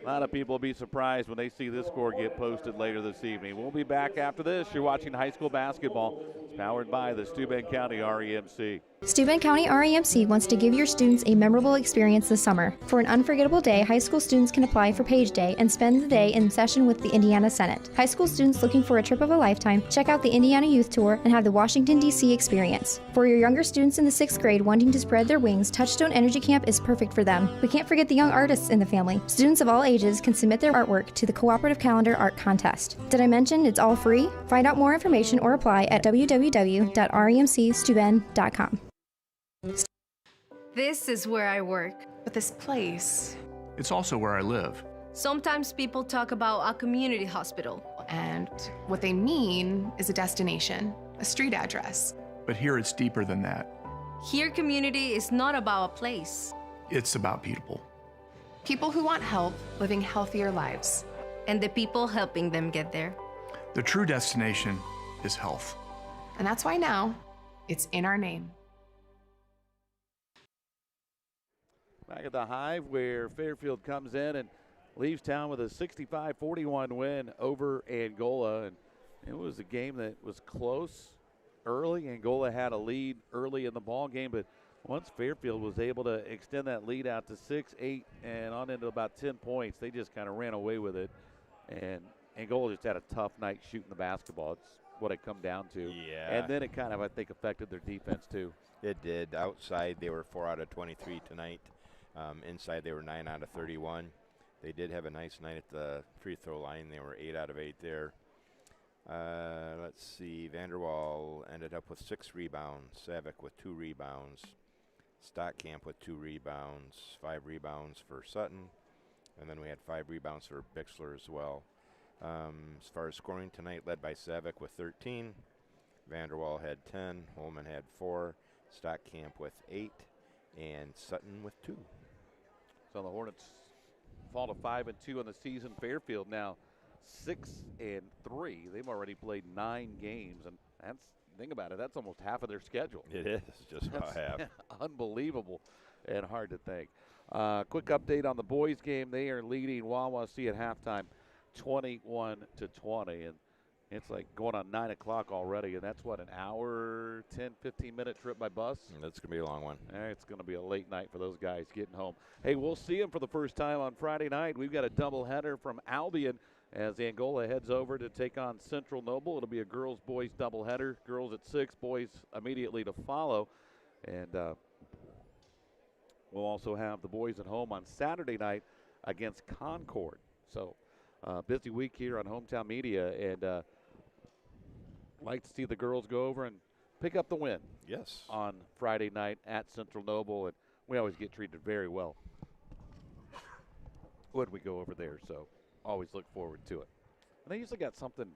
a lot of people will be surprised when they see this score get posted later this evening. We'll be back after this. You're watching high school basketball. It's powered by the Steuben County REMC. Steuben County REMC wants to give your students a memorable experience this summer. For an unforgettable day, high school students can apply for Page Day and spend the day in session with the Indiana Senate. High school students looking for a trip of a lifetime, check out the Indiana Youth Tour and have the Washington, D.C. experience. For your younger students in the 6th grade wanting to spread their wings, Touchstone Energy Camp is perfect for them. We can't forget the young artists in the family. Students of all ages can submit their artwork to the Cooperative Calendar Art Contest. Did I mention it's all free? Find out more information or apply at www.remcsteuben.com. This is where I work. But this place, It's also where I live. Sometimes people talk about a community hospital. and what they mean is a destination, a street address. But here it's deeper than that. Here, community is not about a place. It's about people. People who want help living healthier lives. And the people helping them get there. The true destination is health. And that's why now it's in our name. Back at the Hive, where Fairfield comes in and leaves town with a 65-41 win over Angola. And it was a game that was close early. Angola had a lead early in the ball game, but once Fairfield was able to extend that lead out to 6, 8, and on into about 10 points, they just kind of ran away with it. And Angola just had a tough night shooting the basketball. It's what it come down to. Yeah. And then it kind of, I think, affected their defense too. It did. Outside, they were 4 out of 23 tonight. Inside, they were 9 out of 31. They did have a nice night at the free throw line. They were 8 out of 8 there. Let's see. Vanderwall ended up with 6 rebounds. Savick with 2 rebounds. Stockcamp with 2 rebounds. 5 rebounds for Sutton. And then we had 5 rebounds for Bixler as well. As far as scoring tonight, led by Savick with 13. Vanderwall had 10. Holman had 4. Stockcamp with 8. And Sutton with 2. So the Hornets fall to 5-2 on the season. Fairfield now 6-3. They've already played 9 games, and that's, think about it, that's almost half of their schedule. It is just about half. Unbelievable and hard to think. Quick update on the boys game. They are leading Wawasee at halftime 21-20, and it's like going on 9 o'clock already, and that's what, an hour, 10, 15-minute trip by bus? That's going to be a long one. It's going to be a late night for those guys getting home. Hey, we'll see them for the first time on Friday night. We've got a doubleheader from Albion as Angola heads over to take on Central Noble. It'll be a girls-boys doubleheader. Girls at 6, boys immediately to follow. And we'll also have the boys at home on Saturday night against Concord. So busy week here on Hometown Media, and like to see the girls go over and pick up the win. Yes. On Friday night at Central Noble, and we always get treated very well when we go over there, so always look forward to it. And they usually got something,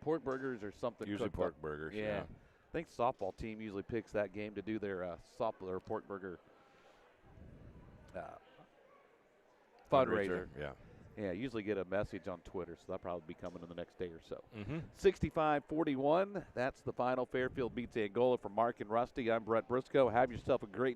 pork burgers or something. Usually cooked pork up. burgers, Yeah. yeah. I think softball team usually picks that game to do their softball or pork burger fundraiser. Yeah. Yeah, usually get a message on Twitter, so that'll probably be coming in the next day or so. Mm-hmm. 65-41, that's the final. Fairfield beats Angola. For Mark and Rusty, I'm Brett Briscoe. Have yourself a great